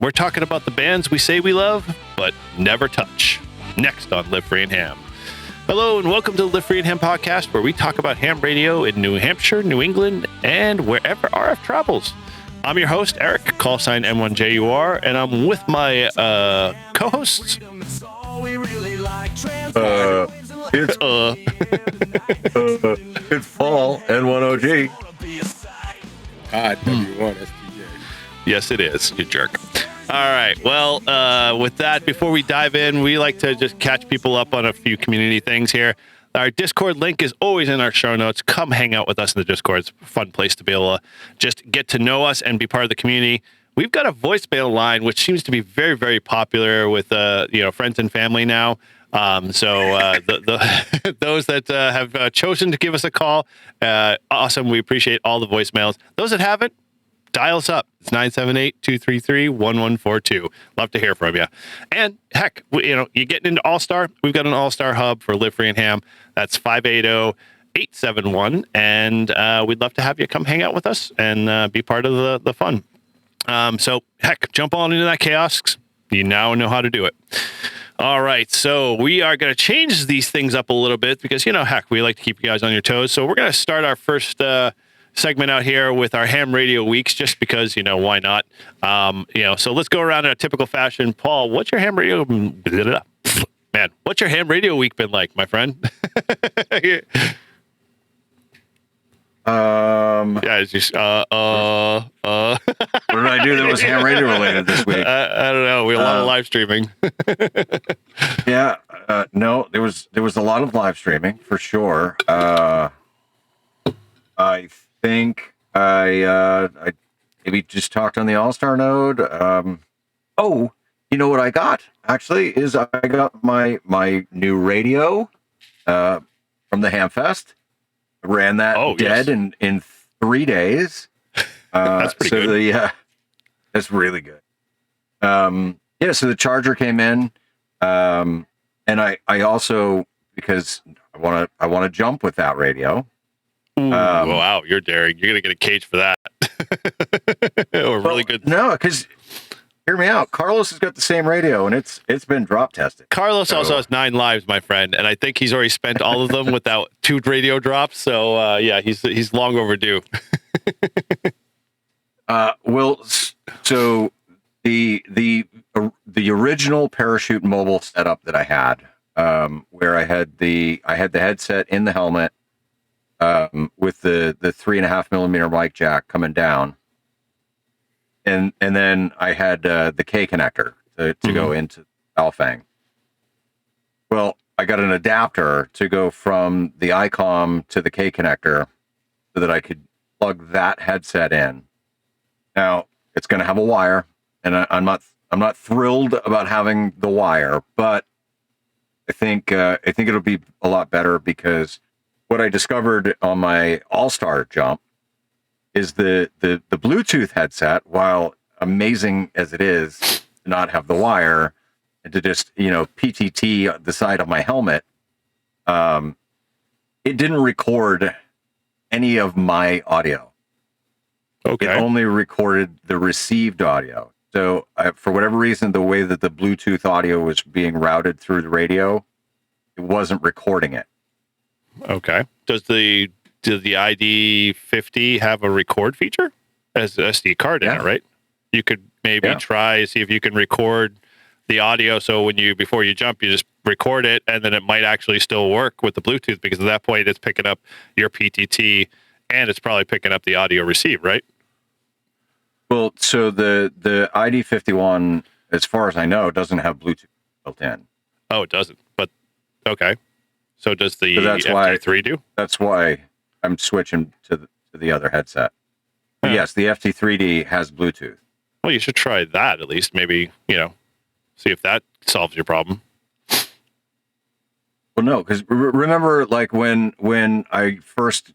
We're talking about the bands we say we love, but never touch. Next on Live Free and Ham. Hello, and welcome to the Live Free and Ham podcast, where we talk about ham radio in New Hampshire, New England, and wherever RF travels. I'm your host, Eric, call sign N1JUR, and I'm with my co-hosts. It's Paul N1OG. Todd W1STJ. Yes, it is, you jerk. All right. Well, with that, before we dive in, we like to just catch people up on a few community things here. Our Discord link is always in our show notes. Come hang out with us in the Discord. It's a fun place to be able to just get to know us and be part of the community. We've got a voicemail line, which seems to be very, very popular with friends and family now. Those that have chosen to give us a call, awesome. We appreciate all the voicemails. Those that haven't, dial us up. It's 978-233-1142. Love to hear from you. And heck, you're getting into All-Star. We've got an All-Star hub for Live Free and Ham. That's 580-871. And we'd love to have you come hang out with us and be part of the fun. So heck, jump on into that chaos. You now know how to do it. All right, so we are going to change these things up a little bit because, heck, we like to keep you guys on your toes. So we're going to start our first segment out here with our ham radio weeks, just because, why not? So let's go around in a typical fashion. Paul, what's your ham radio? Man, what's your ham radio week been like, my friend? Yeah, it's just, What did I do that was ham radio related this week? I don't know. We had a lot of live streaming. No, there was a lot of live streaming for sure. I think I maybe just talked on the All-Star node. You know what I got actually is I got my new radio from the Hamfest. I ran that dead in 3 days. That's pretty good. That's really good. So the charger came in, and I also, because I want to jump with that radio. Wow, you're daring. You're gonna get a cage for that. Really good. No, because hear me out. Carlos has got the same radio, and it's been drop tested. Carlos also has 9 lives, my friend, and I think he's already spent all of them without 2 radio drops. So he's long overdue. So the original Parachute mobile setup that I had, where I had the headset in the helmet, with the 3.5 millimeter mic jack coming down, and then I had the K connector to go into Baofeng. Well, I got an adapter to go from the ICOM to the K connector so that I could plug that headset in. Now it's going to have a wire, and I'm not thrilled about having the wire, but I think it'll be a lot better, because what I discovered on my All-Star jump is the Bluetooth headset, while amazing as it is to not have the wire and to just, PTT the side of my helmet, it didn't record any of my audio. Okay. It only recorded the received audio. So for whatever reason, the way that the Bluetooth audio was being routed through the radio, it wasn't recording it. Okay. Does the ID50 have a record feature as an SD card in it, right? You could maybe try, see if you can record the audio. So before you jump, you just record it, and then it might actually still work with the Bluetooth, because at that point it's picking up your PTT and it's probably picking up the audio received, right? Well, so the ID51, as far as I know, doesn't have Bluetooth built in. Oh, it doesn't. But okay. So does the FT3 do? That's why I'm switching to the other headset. But yes, the FT3D has Bluetooth. Well, you should try that at least. Maybe, see if that solves your problem. Well, no, because remember, like when I first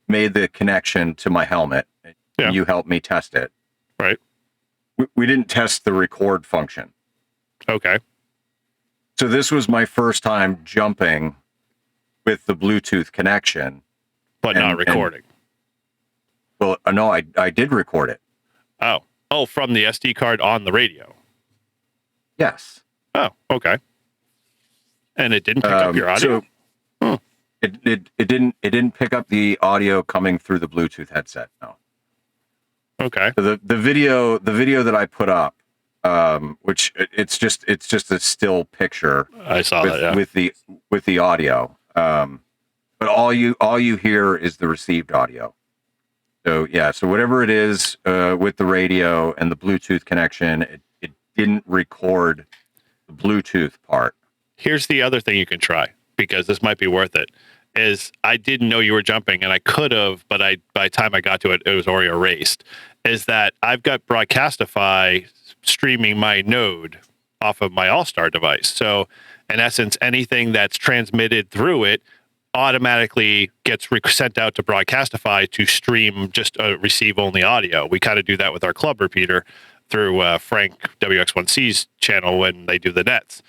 made the connection to my helmet, you helped me test it. Right. We didn't test the record function. Okay. So this was my first time jumping with the Bluetooth connection. But not recording. Well, no, I did record it. Oh. Oh, from the SD card on the radio. Yes. Oh, okay. And it didn't pick up your audio. So it didn't pick up the audio coming through the Bluetooth headset. No. Okay. So the video that I put up, which it's just a still picture. I saw that. Yeah. with the audio. But all you hear is the received audio. So yeah, so whatever it is with the radio and the Bluetooth connection, it didn't record the Bluetooth part. Here's the other thing you can try, because this might be worth it. Is I didn't know you were jumping, and I could have, but by the time I got to it, it was already erased. Is that I've got Broadcastify streaming my node off of my All-Star device. So in essence, anything that's transmitted through it automatically gets sent out to Broadcastify to stream just receive only audio. We kind of do that with our club repeater through Frank WX1C's channel when they do the nets.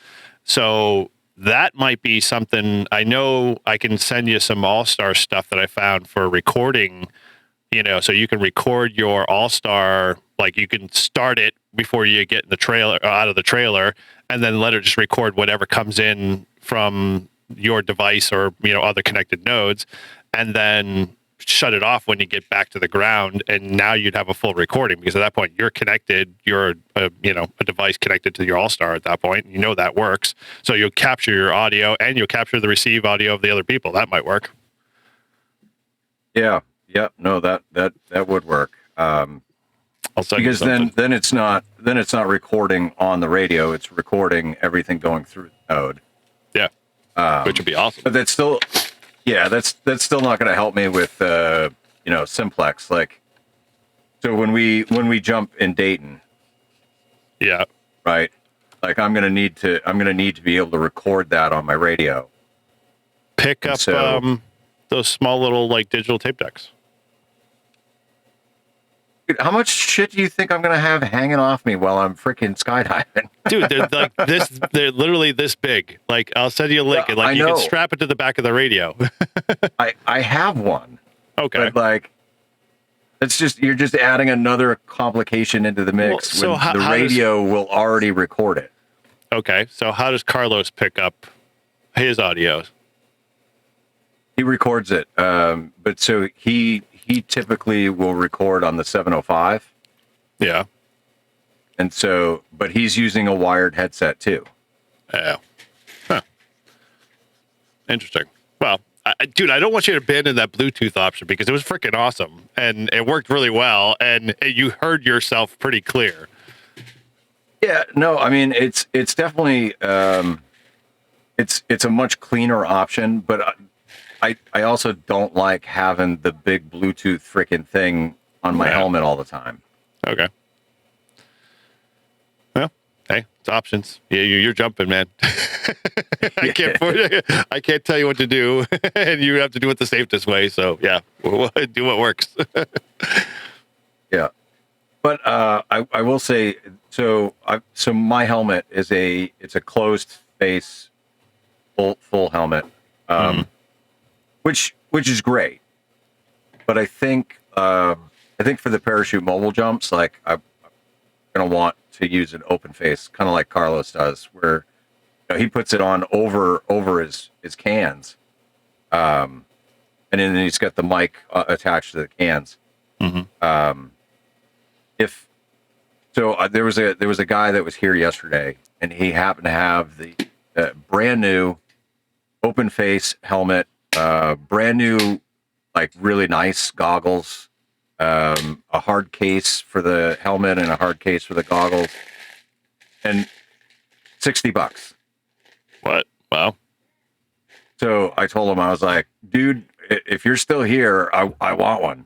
So that might be something. I know I can send you some All-Star stuff that I found for recording, so you can record your All-Star, like you can start it before you get in the trailer, out of the trailer, and then let it just record whatever comes in from your device or other connected nodes, and then shut it off when you get back to the ground. And now you'd have a full recording, because at that point you're connected, you're a device connected to your All-Star at that point. That works. So you'll capture your audio and you'll capture the receive audio of the other people. That might work. Yeah. No, that would work. Because then it's not recording on the radio. It's recording everything going through the node. Yeah. Which would be awesome. But that's still not going to help me with simplex. Like, so when we jump in Dayton, yeah, right. Like I'm going to need to be able to record that on my radio. Pick up those small little like digital tape decks. Dude, how much shit do you think I'm going to have hanging off me while I'm freaking skydiving? Dude, they're like this. They're literally this big. Like, I'll send you a link. Yeah, and you can strap it to the back of the radio. I have one. Okay. But you're just adding another complication into the mix. Well, so when the radio will already record it. Okay. So how does Carlos pick up his audio? He records it. But so he typically will record on the 705. Yeah. And so, but he's using a wired headset too. Yeah. Huh. Interesting. Well, dude, I don't want you to abandon that Bluetooth option, because it was freaking awesome and it worked really well, and you heard yourself pretty clear. Yeah. No, I mean, it's definitely, it's a much cleaner option, but I also don't like having the big Bluetooth freaking thing on my helmet all the time. Okay. Well, hey, it's options. Yeah, you're jumping, man. I can't tell you what to do, and you have to do it the safest way. So yeah, we'll do what works. Yeah, but I will say, so my helmet is it's a closed face full helmet. Which is great, but I think for the parachute mobile jumps, like I'm gonna want to use an open face, kind of like Carlos does, where he puts it on over his cans, and then he's got the mic attached to the cans. Mm-hmm. There was a guy that was here yesterday, and he happened to have the brand new open face helmet. Brand new, like really nice goggles, a hard case for the helmet and a hard case for the goggles, and $60. What? Wow. So I told him, I was like, dude, if you're still here, I want one.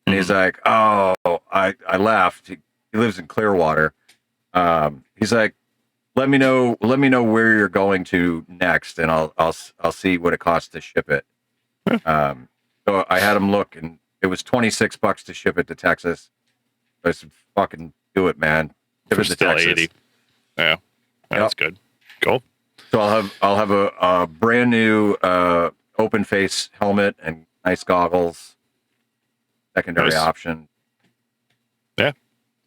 And he's like, oh, I left. He lives in Clearwater. He's like, let me know where you're going to next, and I'll see what it costs to ship it. So I had him look, and it was $26 to ship it to Texas. I said, fucking do it, man. Ship it to still Texas. 80. Yeah. That's good. Cool. So I'll have a brand new open face helmet and nice goggles. Secondary option. Yeah.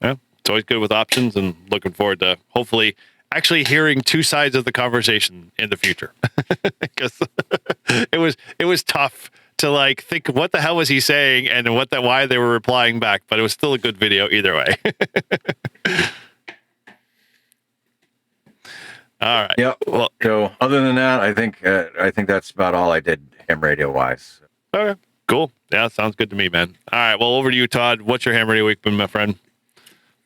Yeah. it's always good with options, and looking forward to hopefully actually hearing two sides of the conversation in the future. Because it was tough to like think what the hell was he saying and why they were replying back, but it was still a good video either way. All right. Yeah. Well, So other than that, I think that's about all I did ham radio wise. okay. Cool. Yeah, sounds good to me, man. All right. Well, over to you, Todd. What's your ham radio week been, my friend?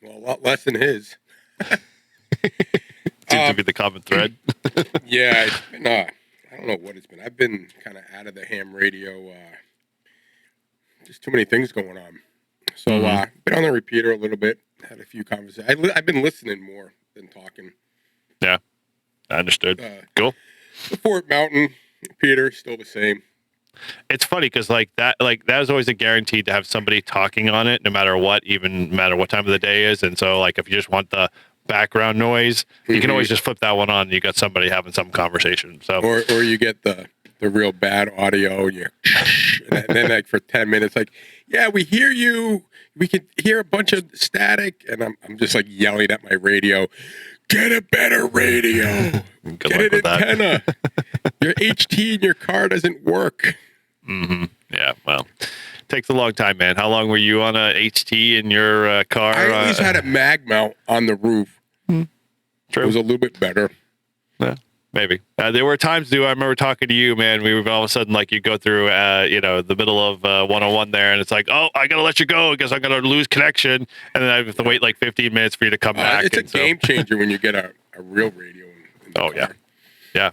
Well, a lot less than his. Seems to be the common thread. Yeah, it's been, I don't know what it's been. I've been kind of out of the ham radio. Just too many things going on. So been on the repeater a little bit. Had a few conversations. I've been listening more than talking. Yeah, I understood. Cool. The Fort Mountain repeater still the same. It's funny because like that is always a guarantee to have somebody talking on it, no matter what, even no matter what time of the day is. And so like if you just want the background noise, you can always just flip that one on. And you got somebody having some conversation. So or you get the real bad audio, and then like for 10 minutes, like, yeah, we hear you. We can hear a bunch of static, and I'm just like yelling at my radio. Get a better radio. Get an antenna. Your HT in your car doesn't work. Yeah, well, takes a long time, man. How long were you on a HT in your car? I always had a mag mount on the roof. True. It was a little bit better. Yeah, maybe. There were times, I remember talking to you, man. We were all of a sudden like you go through, the middle of 101 there, and it's like, oh, I gotta let you go because I'm gonna lose connection, and then I have to wait like 15 minutes for you to come back. It's a game changer when you get a real radio. In the car. Yeah.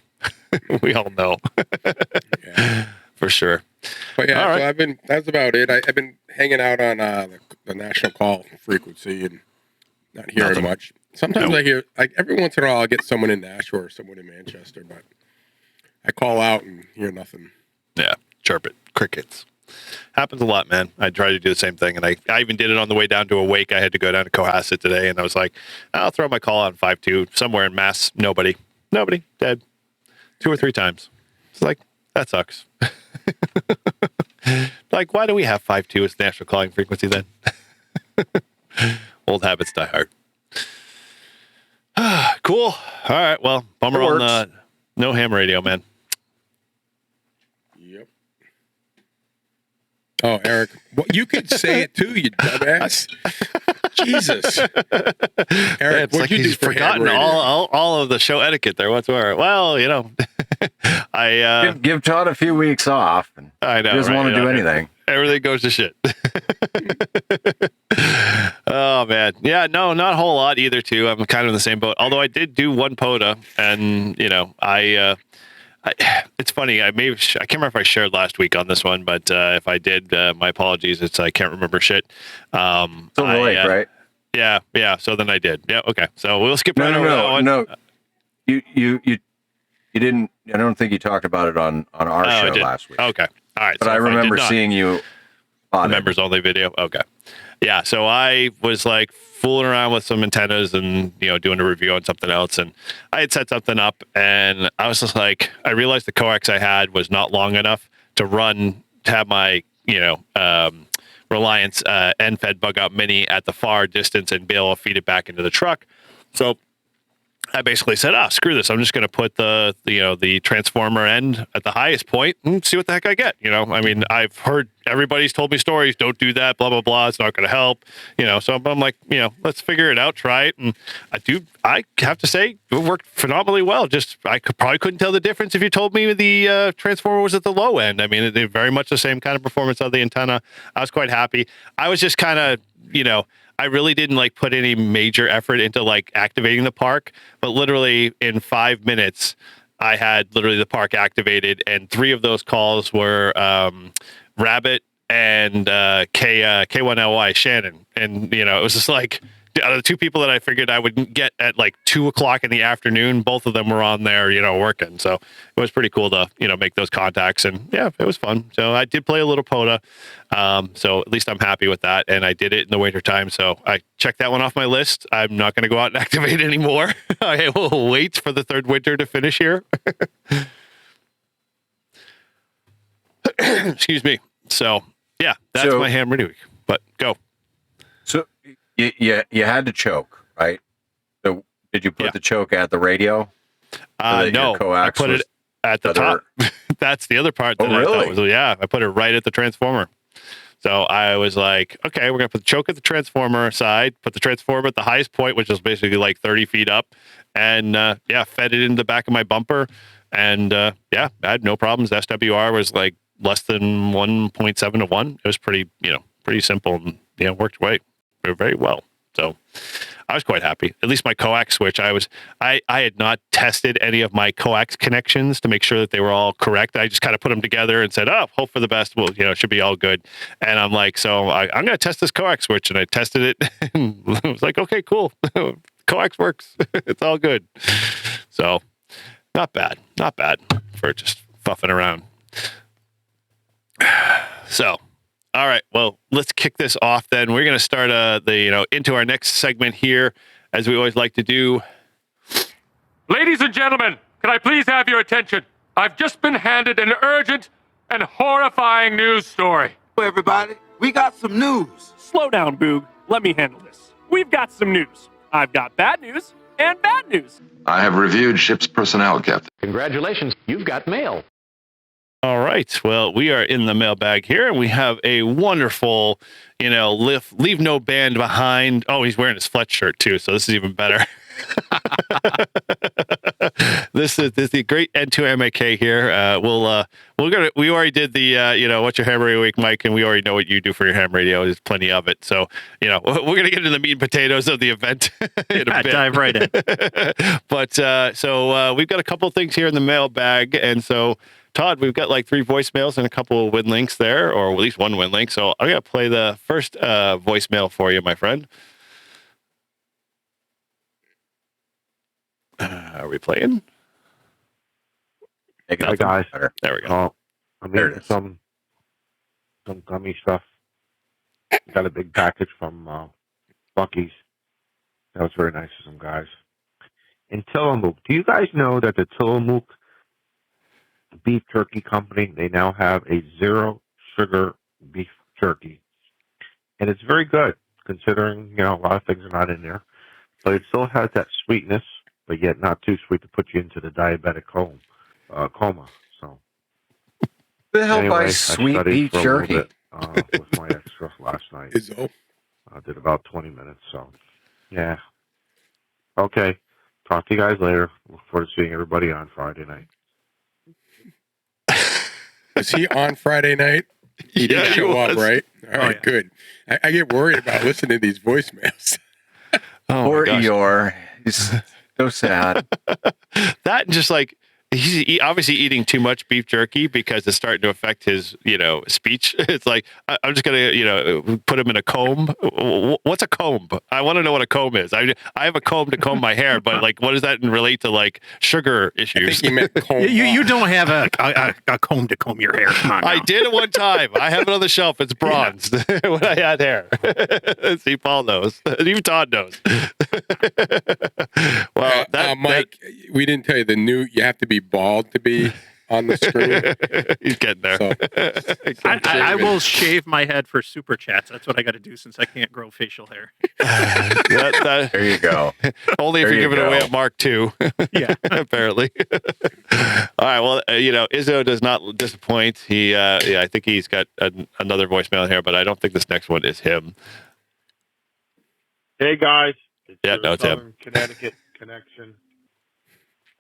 We all know. Yeah. For sure. But yeah, all right. So that's about it. I've been hanging out on the national call frequency and not hearing much. Sometimes I hear, like every once in a while, I'll get someone in Nashua or someone in Manchester, but I call out and hear nothing. Yeah, chirp it. Crickets. Happens a lot, man. I try to do the same thing, and I even did it on the way down to a wake. I had to go down to Cohasset today, and I was like, I'll throw my call on 5.2 somewhere in Mass. Nobody, dead. 2 or 3 times. It's like, that sucks. Like, why do we have 5.2 as national calling frequency then? Old habits die hard. Cool. All right. Well, bummer on no ham radio, man. Yep. Oh, Eric, well, you could say it too, you dumbass. Jesus. Eric, what'd you do for forgotten all of the show etiquette there whatsoever. Well, I give Todd a few weeks off. And I know. He doesn't want to do anything. Everything goes to shit. Oh man, yeah, no, not a whole lot either. Too, I'm kind of in the same boat. Although I did do one POTA, and it's funny. I can't remember if I shared last week on this one, but if I did, my apologies. I can't remember shit. Right? Yeah. So then I did. Yeah. Okay. So we'll skip right over that one. No. You didn't. I don't think you talked about it on our show last week. Okay. All right. But I remember seeing you on members only video. Okay. Yeah. So I was like fooling around with some antennas and, doing a review on something else. And I had set something up and I was just like, I realized the coax I had was not long enough to have my, Reliance end-fed bug-out mini at the far distance and be able to feed it back into the truck. So I basically said, screw this. I'm just going to put the transformer end at the highest point and see what the heck I get. I mean, I've heard everybody's told me stories. Don't do that, blah, blah, blah. It's not going to help. So I'm like, let's figure it out, try it. And I have to say it worked phenomenally well. Just, probably couldn't tell the difference if you told me the transformer was at the low end. I mean, they're very much the same kind of performance of the antenna. I was quite happy. I was just kind of, I really didn't put any major effort into activating the park, but literally in 5 minutes, I had literally the park activated, and 3 of those calls were Rabbit and K1LY Shannon, and it was just out of the 2 people that I figured I would get at 2:00 in the afternoon, both of them were on there, working. So it was pretty cool to, make those contacts, and yeah, it was fun. So I did play a little POTA. So at least I'm happy with that. And I did it in the winter time. So I checked that one off my list. I'm not going to go out and activate anymore. I will wait for the 3rd winter to finish here. Excuse me. So yeah, that's my ham radio week, but go. So You had to choke, right? So did you put the choke at the radio? So No, I put it at the top. That's the other part that I thought was, I put it right at the transformer. So I was like, okay, we're going to put the choke at the transformer side, put the transformer at the highest point, which is basically like 30 feet up, and fed it in the back of my bumper. And I had no problems. SWR was like less than 1.7 to 1. It was pretty simple and worked very well. So I was quite happy. At least my coax switch, I had not tested any of my coax connections to make sure that they were all correct. I just kind of put them together and said, "Oh, hope for the best. Well, it should be all good." And I'm like, "So I'm going to test this coax switch," and I tested it, and I was like, "Okay, cool. Coax works. It's all good." So not bad for just fuffing around. So. All right. Well, let's kick this off then. We're going to start into our next segment here, as we always like to do. Ladies and gentlemen, can I please have your attention? I've just been handed an urgent and horrifying news story. Everybody, we got some news. Slow down, Boog. Let me handle this. We've got some news. I've got bad news and bad news. I have reviewed ship's personnel, Captain. Congratulations, you've got mail. All right. Well, we are in the mailbag here, and we have a wonderful, leave no band behind. Oh, he's wearing his Fletch shirt too, so this is even better. This is the great N2MAK here. We already did the what's your ham radio week, Mike, and we already know what you do for your ham radio. There's plenty of it, so we're gonna get into the meat and potatoes of the event in a bit. Dive right in. But we've got a couple of things here in the mailbag, and so. Todd, we've got like 3 voicemails and a couple of win links there, or at least one win link. So I'm going to play the first voicemail for you, my friend. Are we playing? Hey guys. There we go. I'm eating some gummy stuff. Got a big package from Bucky's. That was very nice of some guys. In Tillamook, do you guys know that the Tillamook beef jerky company, they now have a 0 sugar beef jerky, and it's very good considering a lot of things are not in there, but it still has that sweetness, but yet not too sweet to put you into the diabetic coma. So the hell by sweet beef jerky with my extra last night. I did about 20 minutes. So yeah, okay, talk to you guys later. Look forward to seeing everybody on Friday night. Was he on Friday night? He didn't show up, right? All right, good. I get worried about listening to these voicemails. Poor Eeyore. He's so sad. That and just like he's obviously eating too much beef jerky because it's starting to affect his, speech. It's like, I'm just going to, put him in a comb. What's a comb? I want to know what a comb is. I have a comb to comb my hair, but like, what does that relate to like sugar issues? I think he meant comb. You don't have a comb to comb your hair. Come on now. I did it one time. I have it on the shelf. It's bronzed when I had hair. See, Paul knows. Even Todd knows. Well, Mike, we didn't tell you you have to be bald to be on the screen. He's getting there. So, I will shave my head for super chats. That's what I got to do since I can't grow facial hair. There you go. Only if you give it away at Mark II. Yeah, apparently. All right. Well, Izzo does not disappoint. He, I think he's got another voicemail here, but I don't think this next one is him. Hey guys, it's it's him. Connecticut connection.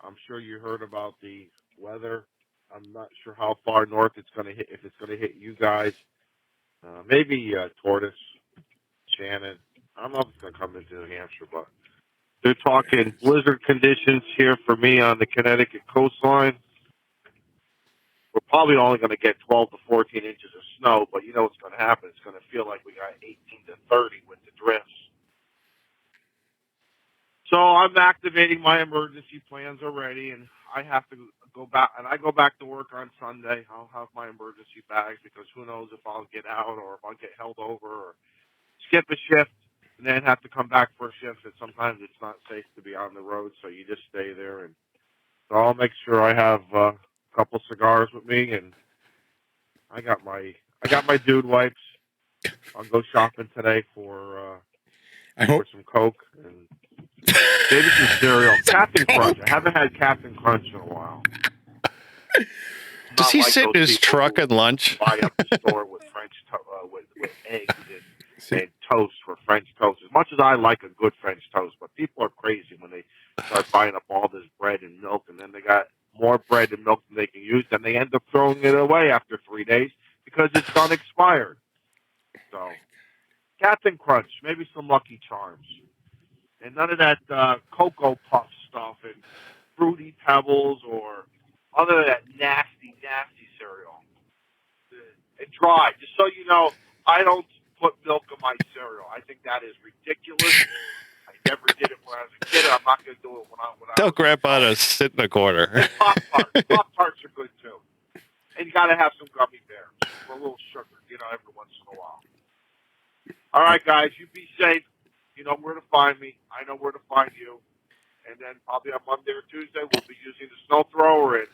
I'm sure you heard about the weather. I'm not sure how far north it's going to hit. If it's going to hit you guys, maybe Tortoise, Shannon. I don't know if it's going to come into New Hampshire, but they're talking blizzard conditions here for me on the Connecticut coastline. We're probably only going to get 12 to 14 inches of snow, but you know what's going to happen. It's going to feel like we got 18 to 30 with the drifts. So I'm activating my emergency plans already, and I have to go back. And I go back to work on Sunday. I'll have my emergency bags because who knows if I'll get out or if I'll get held over or skip a shift and then have to come back for a shift. And sometimes it's not safe to be on the road, so you just stay there. And so I'll make sure I have a couple cigars with me, and I got my dude wipes. I'll go shopping today for I hope with some Coke and maybe some cereal. Captain Crunch. I haven't had Captain Crunch in a while. Does Not he like sit in those his people truck who at lunch? buy up the store with with eggs and toast for French toast. As much as I like a good French toast, but people are crazy when they start buying up all this bread and milk, and then they got more bread and milk than they can use, then they end up throwing it away after 3 days because it's done expired. So, Captain Crunch, maybe some Lucky Charms, and none of that Cocoa Puff stuff and Fruity Pebbles or other than that nasty cereal. And dry. Just so you know, I don't put milk in my cereal. I think that is ridiculous. I never did it when I was a kid. I'm not going to do it when I Tell Grandpa to sit in the corner. Pop-Tarts are good, too. And you got to have some gummy bears for a little sugar, every once in a while. All right, guys, you be safe. You know where to find me. I know where to find you. And then probably on Monday or Tuesday, we'll be using the snow thrower, and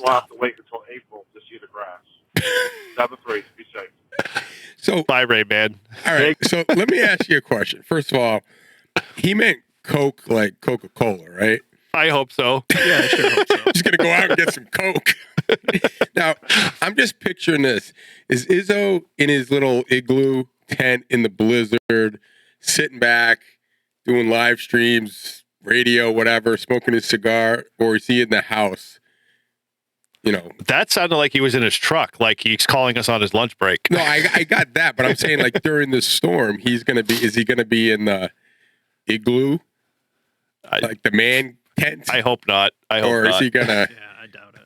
we'll have to wait until April to see the grass. 7-3. Be safe. So, bye, Ray Man. All right. So let me ask you a question. First of all, he meant Coke like Coca-Cola, right? I hope so. Yeah, I sure hope so. Just gonna go out and get some Coke. Now, I'm just picturing this. Is Izzo in his little igloo tent in the blizzard, sitting back, doing live streams, radio, whatever, smoking his cigar, or is he in the house? That sounded like he was in his truck, like he's calling us on his lunch break. No, I got that, but I'm saying like during the storm, is he gonna be in the igloo? Like the man tent? I hope not. Or is he gonna? Yeah, I doubt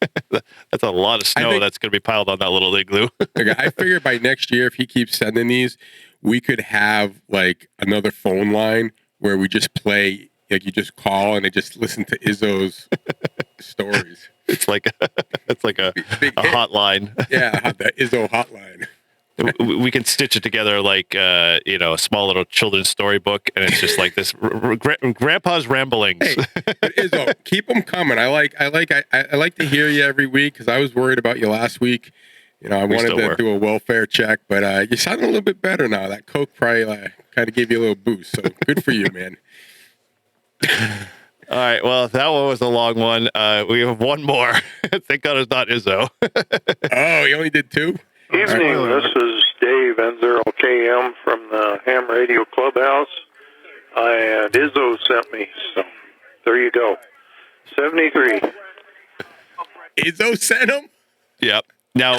it. That's a lot of snow that's gonna be piled on that little igloo. Okay, I figure by next year, if he keeps sending these, we could have like another phone line where we just play, like you just call and they just listen to Izzo's stories. It's like a hotline. Yeah, the Izzo hotline. We can stitch it together like a small little children's storybook, and it's just like this Grandpa's ramblings. Hey, Izzo, keep them coming. I like to hear you every week because I was worried about you last week. I wanted to do a welfare check, but you sound a little bit better now. That Coke probably kind of gave you a little boost. So good for you, man. All right, well, that one was a long one. We have one more. Thank God it's not Izzo. Oh, he only did 2? Evening, this is Dave N0KM from the Ham Radio Clubhouse. And Izzo sent me, so there you go. 73. Izzo sent him? Yep. Now,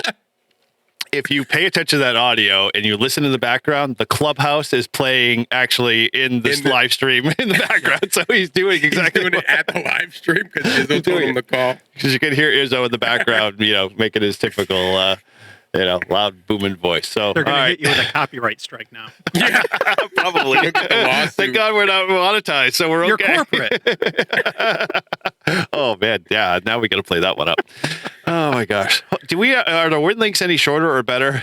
if you pay attention to that audio and you listen in the background, the Clubhouse is playing actually in this live stream in the background. So he's doing exactly it at the live stream because Izzo told him to call. Because you can hear Izzo in the background, making his typical, loud booming voice. So they're going to hit you with a copyright strike now. Yeah, probably. Thank God we're not monetized, so we're okay. You're corporate. Oh man, yeah. Now we got to play that one up. Oh my gosh, are the win links any shorter or better?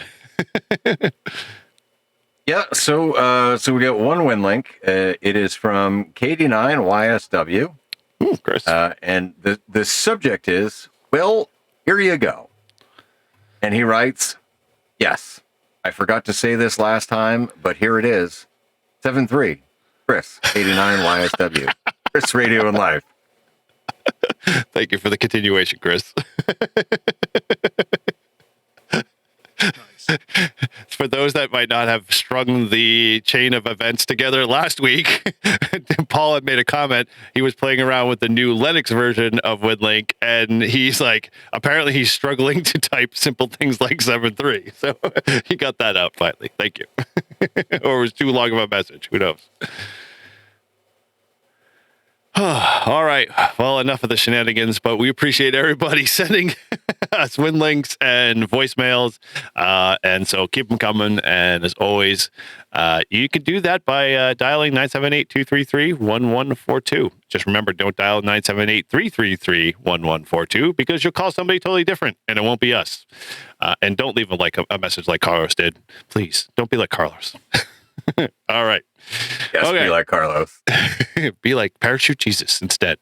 Yeah. So we got one win link. It is from KD9YSW. Ooh, Chris. And the subject is, well, here you go. And he writes, yes, I forgot to say this last time, but here it is. 7-3, Chris, 89YSW. Chris Radio and Life. Thank you for the continuation, Chris. Nice. For those that might not have strung the chain of events together last week, Paul had made a comment. He was playing around with the new Linux version of WinLink, and he's like, apparently he's struggling to type simple things like 7.3. So he got that out finally. Thank you. Or it was too long of a message. Who knows? All right. Well, enough of the shenanigans, but we appreciate everybody sending us win links and voicemails. And so keep them coming. And as always, you can do that by dialing 978-233-1142. Just remember, don't dial 978-333-1142 because you'll call somebody totally different and it won't be us. And don't leave a message like Carlos did. Please don't be like Carlos. All right. Yes, okay. Be like Carlos. Be like Parachute Jesus instead.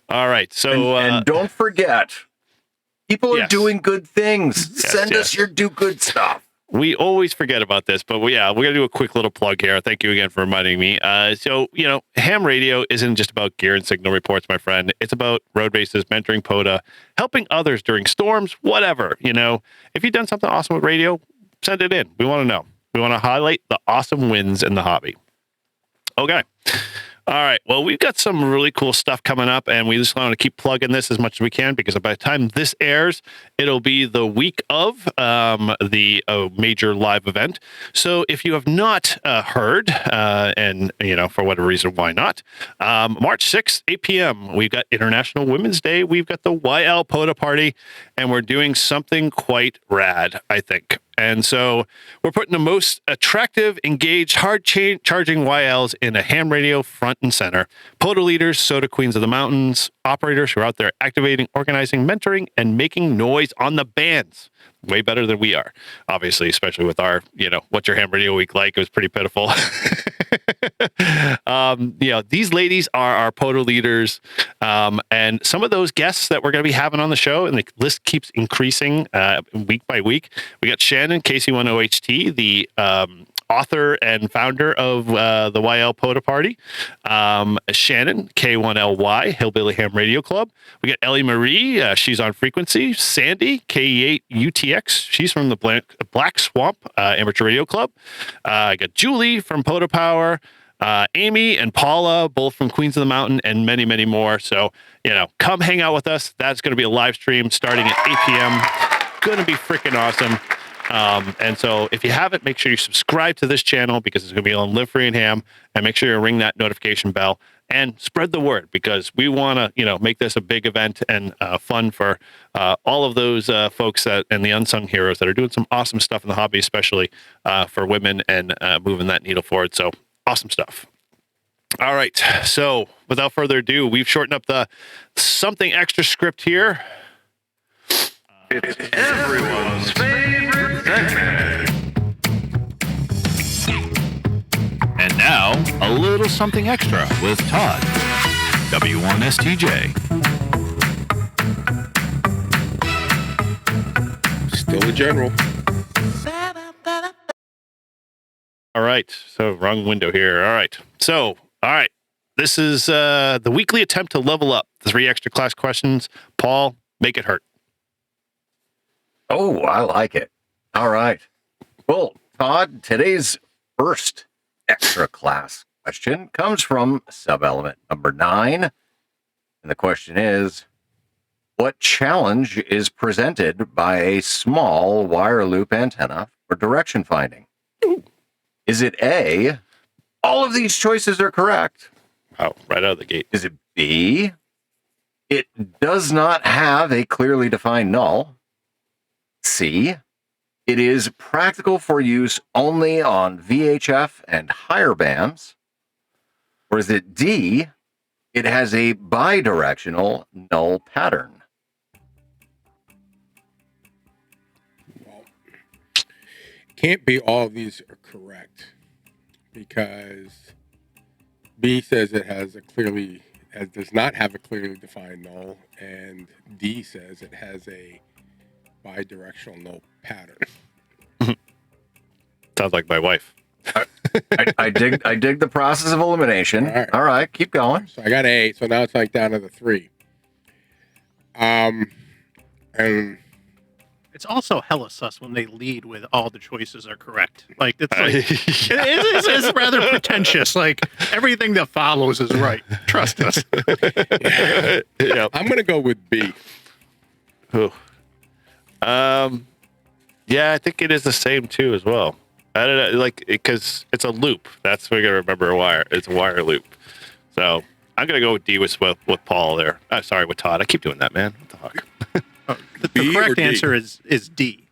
All right. So and don't forget, people are doing good things. Send us your do good stuff. we always forget about this, but we're going to do a quick little plug here. Thank you again for reminding me. So, ham radio isn't just about gear and signal reports, my friend. It's about road races, mentoring POTA, helping others during storms, whatever. If you've done something awesome with radio, send it in. We want to know. We want to highlight the awesome wins in the hobby. Okay. All right. Well, we've got some really cool stuff coming up, and we just want to keep plugging this as much as we can because by the time this airs, it'll be the week of the major live event. So if you have not heard, and for whatever reason, why not? March 6th, 8 p.m., we've got International Women's Day. We've got the YL POTA party, and we're doing something quite rad, I think. And so we're putting the most attractive, engaged, hard-charging YLs in a ham radio front and center. POTA leaders, soda queens of the mountains, operators who are out there activating, organizing, mentoring, and making noise on the bands. Way better than we are, obviously, especially with our, what's your ham radio week like? It was pretty pitiful. These ladies are our POTA leaders. And some of those guests that we're going to be having on the show, and the list keeps increasing week by week. We got Shannon, KC10HT, the author and founder of the YL POTA party. Shannon, K1LY, Hillbilly Ham Radio Club. We got Ellie Marie, she's on frequency. Sandy, KE8UTX, she's from the Black Swamp Amateur Radio Club. I got Julie from POTA Power. Amy and Paula, both from Queens of the Mountain, and many, many more. So, come hang out with us. That's going to be a live stream starting at 8 p.m. Going to be freaking awesome. And so if you haven't, make sure you subscribe to this channel because it's going to be on Live Free and Ham, and make sure you ring that notification bell and spread the word because we want to, make this a big event and fun for all of those folks and the unsung heroes that are doing some awesome stuff in the hobby, especially for women and moving that needle forward. So awesome stuff. All right. So without further ado, we've shortened up the something extra script here. It's everyone's favorite segment. And now, a little something extra with Todd W1STJ. Still a general. All right. So wrong window here. All right. So, all right. This is the weekly attempt to level up. 3 extra class questions. Paul, make it hurt. Oh, I like it. All right. Well, Todd, today's first extra class question comes from sub-element number 9. And the question is, what challenge is presented by a small wire loop antenna for direction finding? Is it A, all of these choices are correct? Oh, right out of the gate. Is it B, it does not have a clearly defined null? C, it is practical for use only on VHF and higher bands? Or is it D, it has a bidirectional null pattern? Well, can't be all of these are correct because B says it does not have a clearly defined null, and D says it has a bidirectional null pattern. Sounds like my wife. I dig the process of elimination. All right, keep going. So I got A, so now it's like down to the 3. And it's also hella sus when they lead with all the choices are correct. Like it's it's rather pretentious. Like everything that follows is right. Trust us. Yeah. I'm gonna go with B. Ooh. Yeah, I think it is the same too as well. I don't know, because it's a loop. That's what we gotta remember. It's a wire loop. So I'm gonna go with D with Paul there. Sorry, with Todd. I keep doing that, man. What the fuck? The correct answer is D.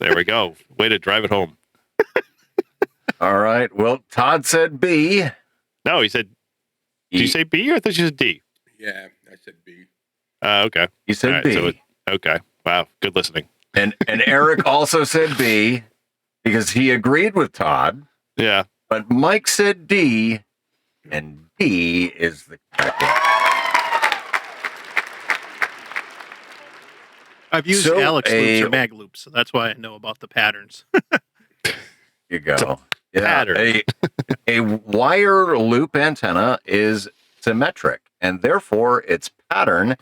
There we go. Way to drive it home. All right. Well, Todd said B. No, he said. Did you say B or I thought you said D? Yeah, I said B. Okay. He said right, B. So okay. Wow. Good listening. And Eric also said B because he agreed with Todd. Yeah. But Mike said D, and D is the correct answer. I've used So Alex loops or mag loops, so that's why I know about the patterns. You go. So, Yeah, pattern. a wire loop antenna is symmetric, and therefore its pattern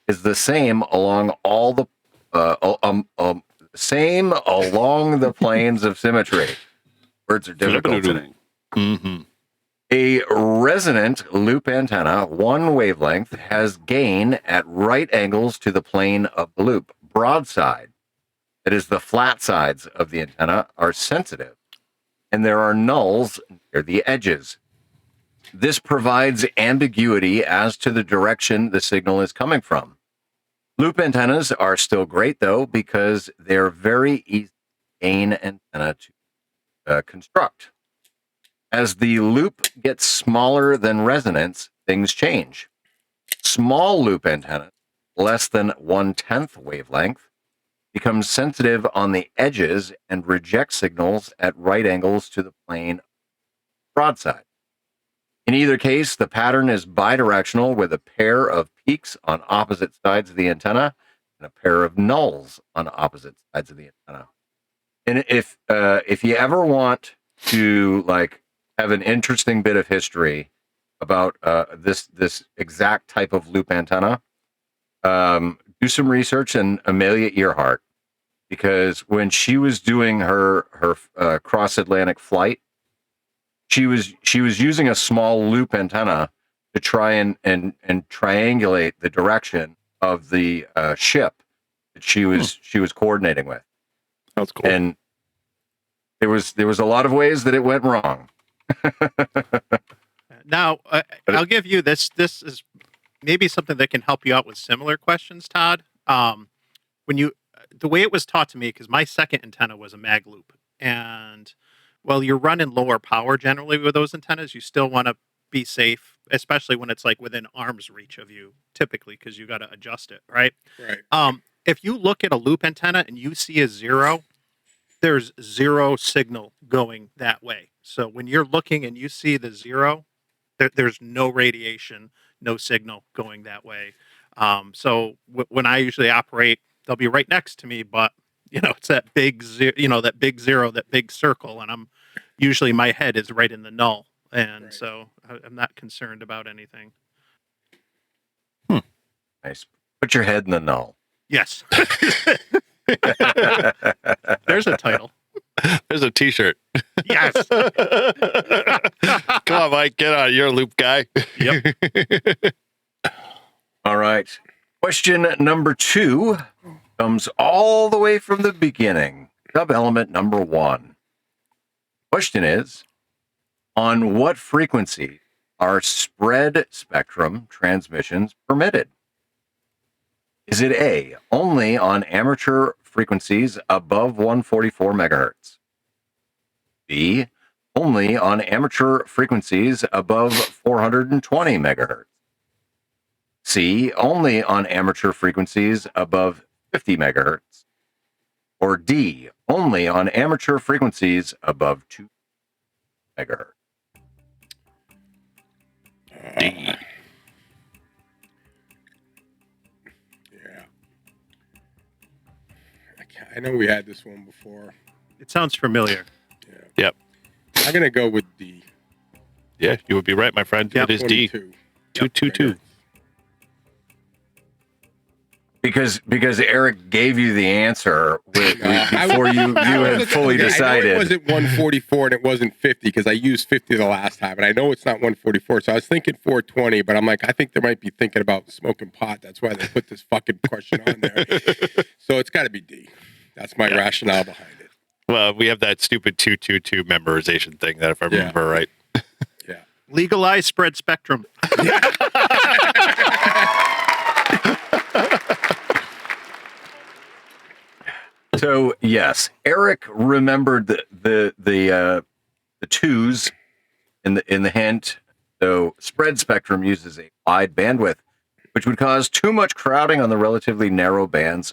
is the same along all the same along the planes of symmetry. Words are difficult today. Mm-hmm. A resonant loop antenna, one wavelength, has gain at right angles to the plane of the loop. Broadside, that is, the flat sides of the antenna, are sensitive, and there are nulls near the edges. This provides ambiguity as to the direction the signal is coming from. Loop antennas are still great, though, because they're very easy gain antenna to construct. As the loop gets smaller than resonance, things change. Small loop antennas, less than 1/10 wavelength, become sensitive on the edges and reject signals at right angles to the plane broadside. In either case, the pattern is bidirectional with a pair of peaks on opposite sides of the antenna and a pair of nulls on opposite sides of the antenna. And if you ever want to have an interesting bit of history about this exact type of loop antenna, do some research in Amelia Earhart, because when she was doing her cross-Atlantic flight, she was using a small loop antenna to try and triangulate the direction of the ship that she was coordinating with. That's cool. And there was a lot of ways that it went wrong. Now, I'll give you this. This is maybe something that can help you out with similar questions, Todd. The way it was taught to me, because my second antenna was a mag loop, and while you're running lower power generally with those antennas, you still want to be safe, especially when it's like within arm's reach of you, typically, because you got to adjust it, right? Right. If you look at a loop antenna and you see a 0, there's 0 signal going that way. So when you're looking and you see the 0, there's no radiation, no signal going that way. So when I usually operate, they'll be right next to me, but it's that big zero, that big 0, that big circle, and usually my head is right in the null, and so I'm not concerned about anything. Nice. Put your head in the null. Yes. There's a title. There's a T-shirt. Yes. Come on, Mike, get on. You're a loop guy. Yep. All right. Question number 2 comes all the way from the beginning. Sub-element number 1. Question is, on what frequency are spread spectrum transmissions permitted? Is it A, only on amateur frequencies above 144 megahertz? B, only on amateur frequencies above 420 megahertz? C, only on amateur frequencies above 50 megahertz? Or D, only on amateur frequencies above 2 megahertz? D. I know we had this one before. It sounds familiar. Yeah. Yep. I'm going to go with D. Yeah, you would be right, my friend. Yep. It is D. 222. Because Eric gave you the answer before you had fully decided. I know it wasn't 144 and it wasn't 50 because I used 50 the last time, and I know it's not 144. So I was thinking 420, but I'm like, I think they might be thinking about smoking pot. That's why they put this fucking question on there. So it's got to be D. That's my rationale behind it. Well, we have that stupid 222 memorization thing that if I remember right. Yeah. Legalize spread spectrum. So yes, Eric remembered the twos in the hint. So spread spectrum uses a wide bandwidth, which would cause too much crowding on the relatively narrow bands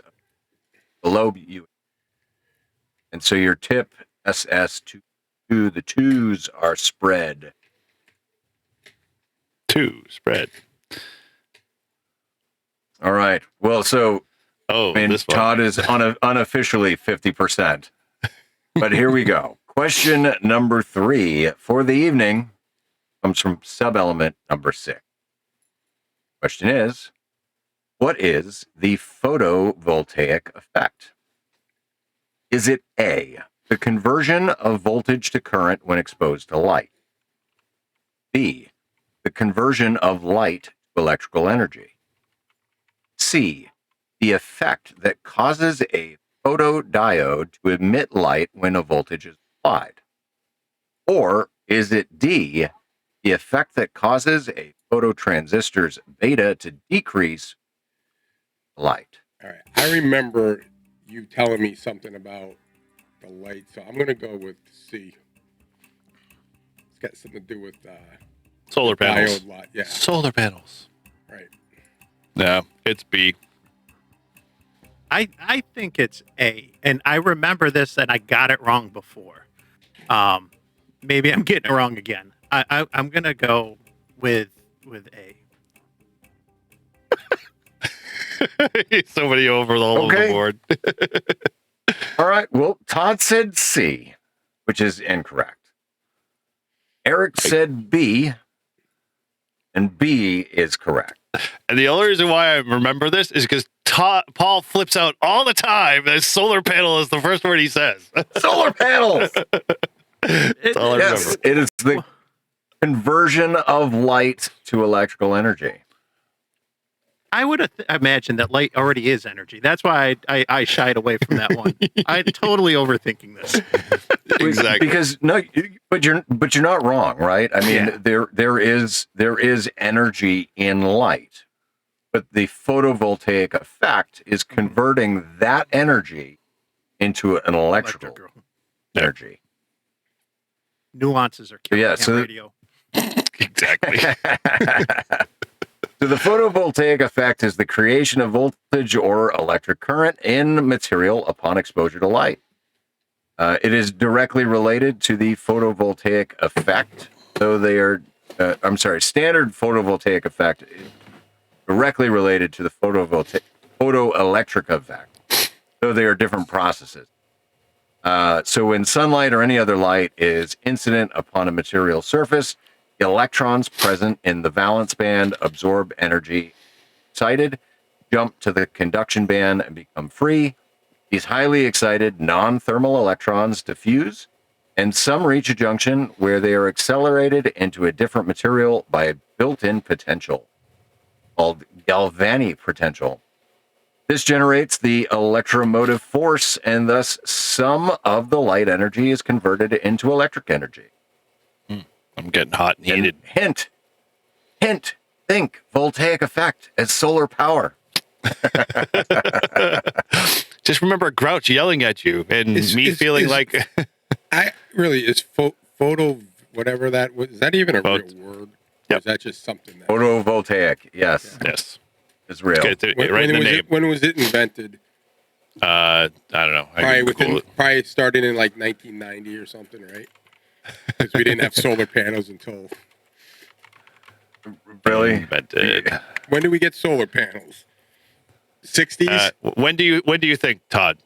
below you. And so your tip SS2, the twos are spread. 2 spread. All right. Well, so Oh, I mean, this one. Todd is unofficially 50%. But here we go. Question number 3 for the evening comes from sub-element number 6. Question is, what is the photovoltaic effect? Is it A, the conversion of voltage to current when exposed to light? B, the conversion of light to electrical energy? C, the effect that causes a photodiode to emit light when a voltage is applied? Or is it D, the effect that causes a phototransistor's beta to decrease light? All right. I remember you telling me something about the light, so I'm going to go with C. It's got something to do with Solar panels. diode light. Yeah. Solar panels. Right. No, it's B. I think it's A, and I remember this, and I got it wrong before. Maybe I'm getting it wrong again. I'm gonna go with A. Somebody over the whole of the board. All right. Well, Todd said C, which is incorrect. Eric said B, and B is correct. And the only reason why I remember this is because Paul flips out all the time that solar panel is the first word he says. Solar panels! That's all I Yes, remember. it is the conversion of light to electrical energy. I would have imagined that light already is energy. That's why I shied away from that one. I'm totally overthinking this. Exactly. Because but you're not wrong, right? I mean, there is energy in light, but the photovoltaic effect is converting that energy into an electrical energy. Nuances are killing radio. Exactly. So the photovoltaic effect is the creation of voltage or electric current in material upon exposure to light. It is directly related to the photovoltaic effect, though they are, standard photovoltaic effect is directly related to the photoelectric effect, though they are different processes. So when sunlight or any other light is incident upon a material surface, the electrons present in the valence band absorb energy excited, jump to the conduction band, and become free. These highly excited non-thermal electrons diffuse, and some reach a junction where they are accelerated into a different material by a built-in potential called galvanic potential. This generates the electromotive force, and thus some of the light energy is converted into electric energy. I'm getting hot and heated. Hint, think voltaic effect as solar power. Just remember Grouch yelling at you and feeling like... I really, is photo, whatever that was, is that even a real word? Or is that just something that... Photovoltaic, yes. Yeah. Yes. It's real. When was it invented? I don't know. Probably started in like 1990 or something, right? Because we didn't have solar panels until... Really? Invented. When did we get solar panels? 60s? When do you think, Todd?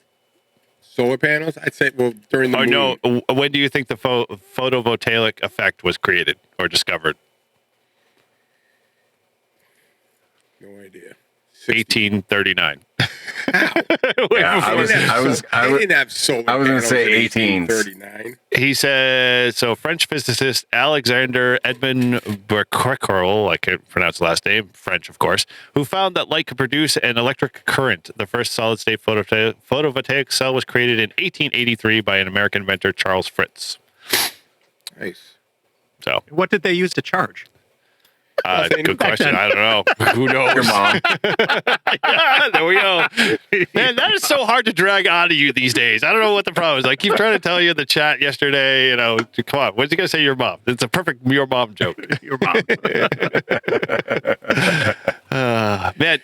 Solar panels? I'd say, well, during the moon. No. When do you think the photovoltaic effect was created or discovered? No idea. 1839. How? They didn't have solar panels. I was going to say 1839. He says, so French physicist Alexander Edmond Becquerel, I can't pronounce the last name, French, of course, who found that light could produce an electric current. The first solid-state photovoltaic cell was created in 1883 by an American inventor, Charles Fritz. Nice. So, what did they use to charge? Good question. I don't know. Who knows? Your mom. Yeah, there we go. Man, that is so hard to drag out of you these days. I don't know what the problem is. I keep trying to tell you in the chat yesterday, come on. What's he going to say? Your mom. It's a perfect your mom joke. Your mom. Man,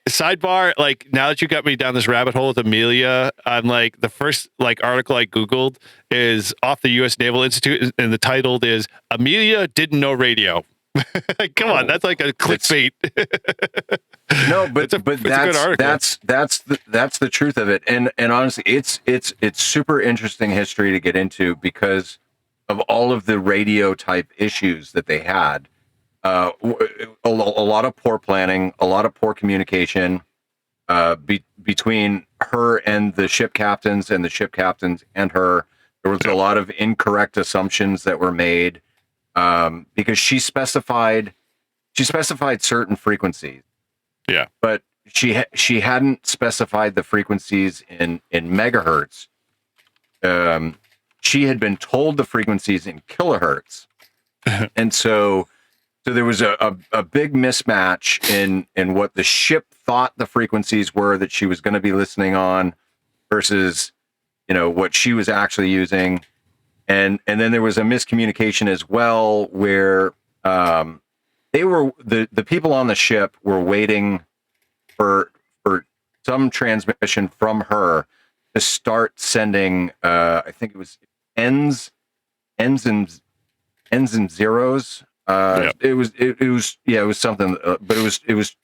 sidebar, like now that you got me down this rabbit hole with Amelia, I'm like the first article I Googled is off the U.S. Naval Institute, and the title is Amelia Didn't Know Radio. Come on, that's like a clickbait. No, but it's a good article. that's the truth of it. And honestly, it's super interesting history to get into because of all of the radio type issues that they had. A lot of poor planning, a lot of poor communication between her and the ship captains and the ship captains and her. There was a lot of incorrect assumptions that were made because she specified certain frequencies. Yeah, but she hadn't specified the frequencies in megahertz. She had been told the frequencies in kilohertz, and so there was a big mismatch in what the ship thought the frequencies were that she was going to be listening on versus what she was actually using, and then there was a miscommunication as well where they were the people on the ship were waiting for some transmission from her to start sending. I think it was ends and zeros. It was something, but it was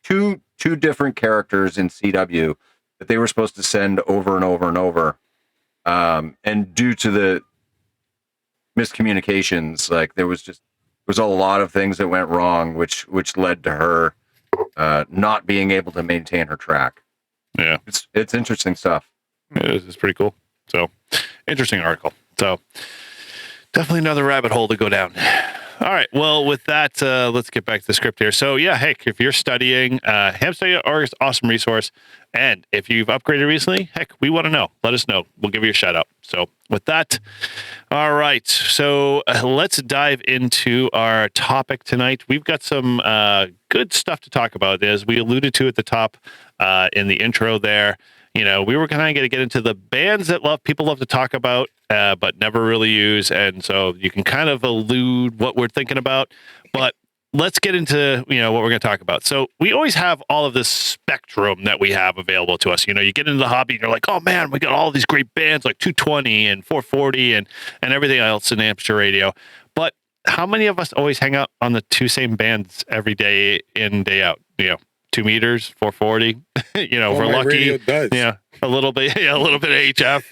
two different characters in CW that they were supposed to send over and over and over. And due to the miscommunications, like there was a lot of things that went wrong, which led to her not being able to maintain her track. Yeah, it's interesting stuff. It is. It's pretty cool. So interesting article. So definitely another rabbit hole to go down. All right. Well, with that, let's get back to the script here. So yeah, heck, if you're studying, ham.study.org is an awesome resource. And if you've upgraded recently, heck, we want to know. Let us know. We'll give you a shout out. So with that, all right. So let's dive into our topic tonight. We've got some good stuff to talk about. As we alluded to at the top in the intro there, we were kind of going to get into the bands that people love to talk about, but never really use. And so you can kind of elude what we're thinking about, but let's get into, what we're going to talk about. So we always have all of this spectrum that we have available to us. You get into the hobby and you're like, oh man, we got all these great bands like 220 and 440 and everything else in amateur radio. But how many of us always hang out on the two same bands every day in, day out? 2 meters, 440, if we're lucky. Yeah. A little bit of HF,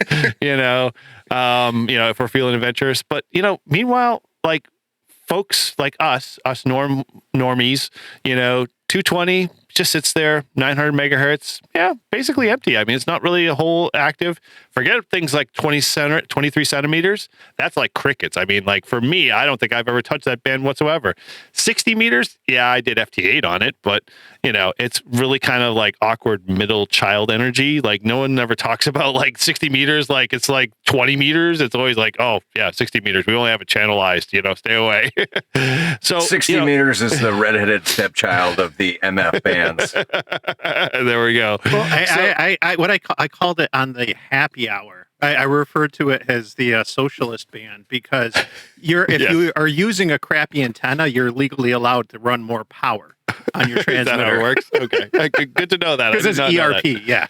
if we're feeling adventurous. But, meanwhile, like folks like us normies, 220 just sits there, 900 megahertz. Yeah, basically empty. I mean, it's not really a whole active. Forget things like 23 centimeters. That's like crickets. I mean, like for me, I don't think I've ever touched that band whatsoever. 60 meters. Yeah, I did FT8 on it, but it's really kind of like awkward middle child energy. Like no one ever talks about like 60 meters. Like it's like 20 meters. It's always like, oh yeah, 60 meters. We only have it channelized, stay away. So 60 meters is the redheaded stepchild of the MF bands. There we go. Well, I called it on the happy hour. I referred to it as the socialist band because if you are using a crappy antenna, you're legally allowed to run more power on your transmitter. Is that how it works? Okay, good to know that. Because it's ERP, yeah.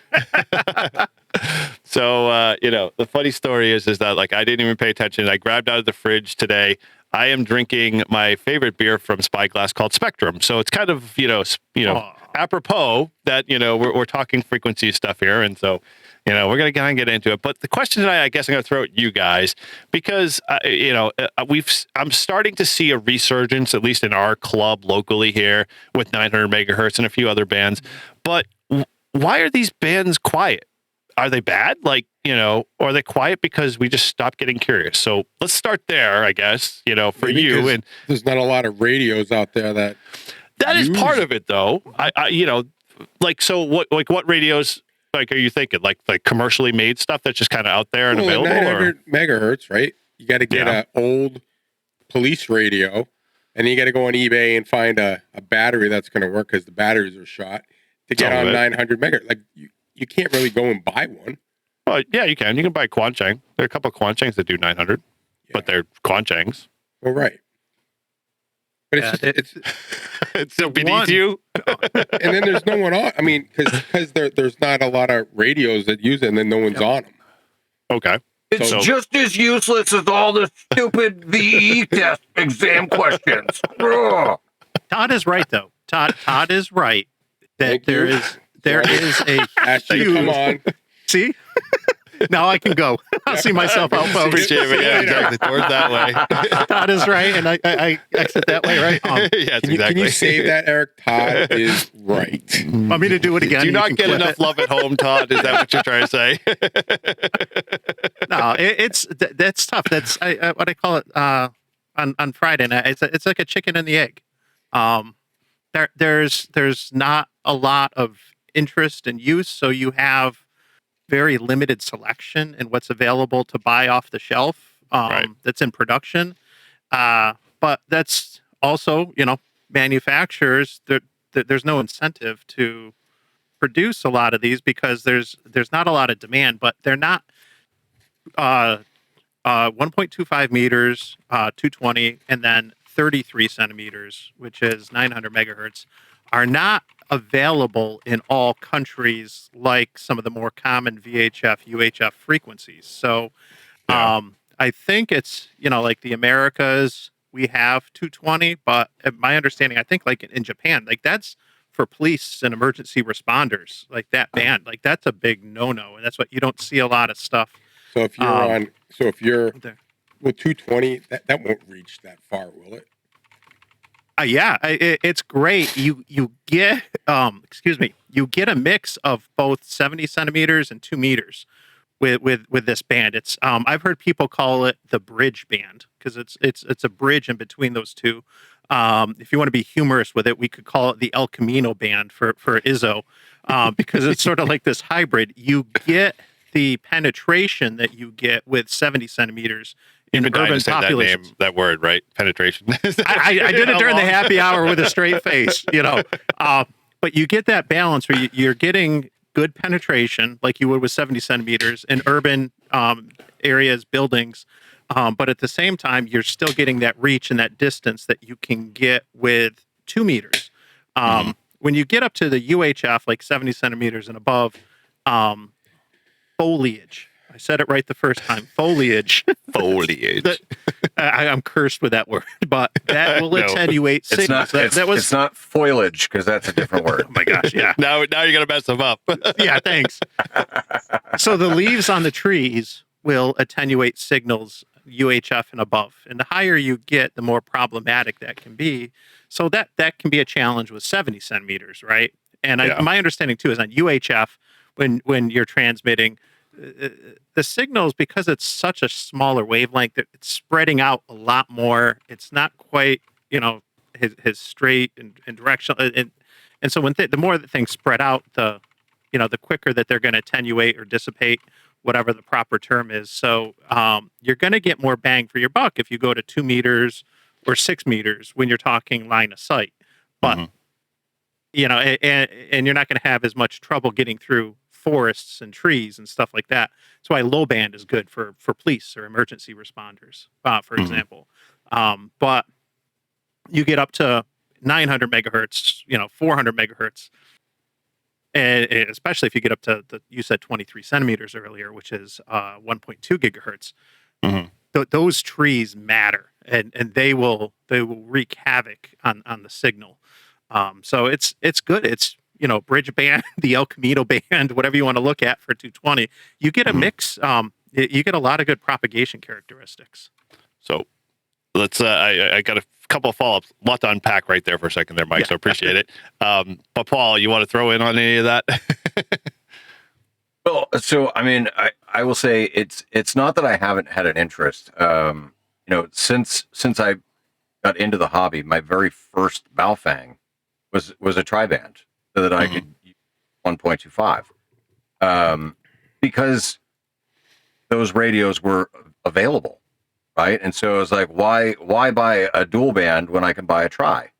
So the funny story is that like I didn't even pay attention. I grabbed out of the fridge today. I am drinking my favorite beer from Spyglass called Spectrum. So it's kind of apropos that we're talking frequency stuff here, and so we're gonna kind of get into it. But the question tonight, I guess I'm gonna throw at you guys because I'm starting to see a resurgence, at least in our club locally here, with 900 megahertz and a few other bands. But why are these bands quiet? Are they bad? Like, or are they quiet because we just stopped getting curious? So let's start there, I guess, for Maybe you. And there's not a lot of radios out there that is part of it, though. So what radios are you thinking? Like commercially made stuff that's just kind of out there and available? 900 megahertz, right? You got to get an old police radio, and you got to go on eBay and find a battery that's going to work because the batteries are shot to get on 900 megahertz. Like you can't really go and buy one. Well, yeah, you can. You can buy Quanchang. There are a couple of Quanchangs that do 900, but they're Quanchangs. Well, right. But it's so beneath you. And then there's no one on. I mean, because there's not a lot of radios that use it, and then no one's on them. Okay. It's So- just as useless as all the stupid VE test exam questions. Ugh. Todd is right, though. Todd is right that Thank there you. is a Asked you to come on. See, now I can go. I'll see myself out, folks. Appreciate it. Yeah, exactly. Towards that way. Todd is right, and I exit that way, right? Yes, Can you, exactly. can you save that, Eric? Todd is right. Want me to do it again? Do you You not can get clip enough it. love at home, Todd? Is that what you're trying to say? No, that's tough. That's what I call it on Friday night. It's like a chicken and the egg. There's not a lot of interest and use, so you have very limited selection in what's available to buy off the shelf. Right. That's in production. But that's also, manufacturers. There's no incentive to produce a lot of these because there's not a lot of demand, but they're not 1.25 meters, 220, and then 33 centimeters, which is 900 megahertz, are not available in all countries like some of the more common VHF, UHF frequencies. So I think it's, like the Americas, we have 220, but my understanding, I think like in Japan, like that's for police and emergency responders, like that band, like that's a big no-no. And that's what you don't see a lot of stuff. So if you're there. with 220, that won't reach that far, will it? It's great. You get you get a mix of both 70 centimeters and 2 meters with this band. It's I've heard people call it the bridge band because it's a bridge in between those two. If you want to be humorous with it, we could call it the El Camino band for ISO because it's sort of like this hybrid. You get the penetration that you get with 70 centimeters in You've been dying urban to say that populations. name, that word, right? Penetration. I did it during the happy hour with a straight face, but you get that balance where you're getting good penetration like you would with 70 centimeters in urban areas, buildings. But at the same time, you're still getting that reach and that distance that you can get with 2 meters. When you get up to the UHF, like 70 centimeters and above, foliage. I said it right the first time. Foliage. Foliage. I'm cursed with that word, but that will No. attenuate It's signals. not. It's not foliage because that's a different word. Oh my gosh! Yeah. Now you're gonna mess them up. Yeah. Thanks. So the leaves on the trees will attenuate signals UHF and above, and the higher you get, the more problematic that can be. So that can be a challenge with 70 centimeters, right? And my understanding too is on UHF when you're transmitting. The signals, because it's such a smaller wavelength, that it's spreading out a lot more. It's not quite, his straight and directional. And so when the more that things spread out, the quicker that they're going to attenuate or dissipate, whatever the proper term is. So you're going to get more bang for your buck if you go to 2 meters or 6 meters when you're talking line of sight. But, and you're not going to have as much trouble getting through forests and trees and stuff like that. That's why low band is good for police or emergency responders, for example. But you get up to 900 megahertz, 400 megahertz, and especially if you get up to you said 23 centimeters earlier, which is 1.2 gigahertz. Those trees matter, and they will wreak havoc on the signal. So it's good. It's bridge band, the El Camino band, whatever you want to look at for 220, you get a mix. You get a lot of good propagation characteristics. So let's, I got a couple of follow-ups, a lot to unpack right there for a second there, Mike. So appreciate it. But Paul, you want to throw in on any of that? Well, so, I mean, I will say it's not that I haven't had an interest, since I got into the hobby, my very first Baofeng was a tri-band. So that I could use 1.25, because those radios were available, right? And so I was like, why buy a dual band when I can buy a tri?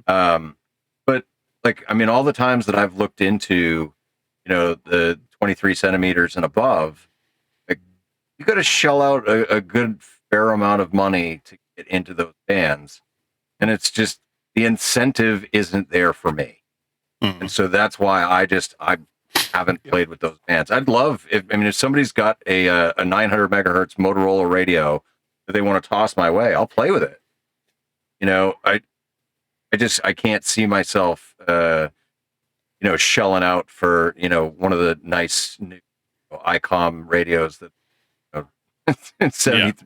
But like, I mean, all the times that I've looked into, the 23 centimeters and above, like, you got to shell out a good fair amount of money to get into those bands, and it's just the incentive isn't there for me. And so that's why I haven't played with those bands. I'd love if somebody's got a 900 megahertz Motorola radio that they want to toss my way, I'll play with it. I can't see myself, shelling out for, one of the nice new ICOM radios that, 70,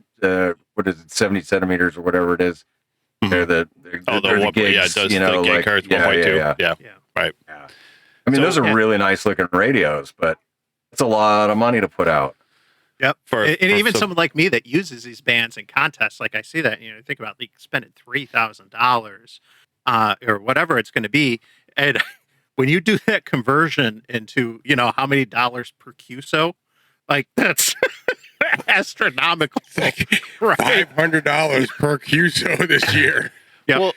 what is it, 70 centimeters or whatever it is. They're the gigs, it does gigahertz 1.2. Yeah. Right. Yeah. I mean, those are really nice looking radios, but it's a lot of money to put out. Yep. Even someone like me that uses these bands in contests, like I see that, think about spending $3,000 or whatever it's going to be. And when you do that conversion into, how many dollars per QSO, like that's astronomical. It's like $500 per QSO this year. Yeah. Well,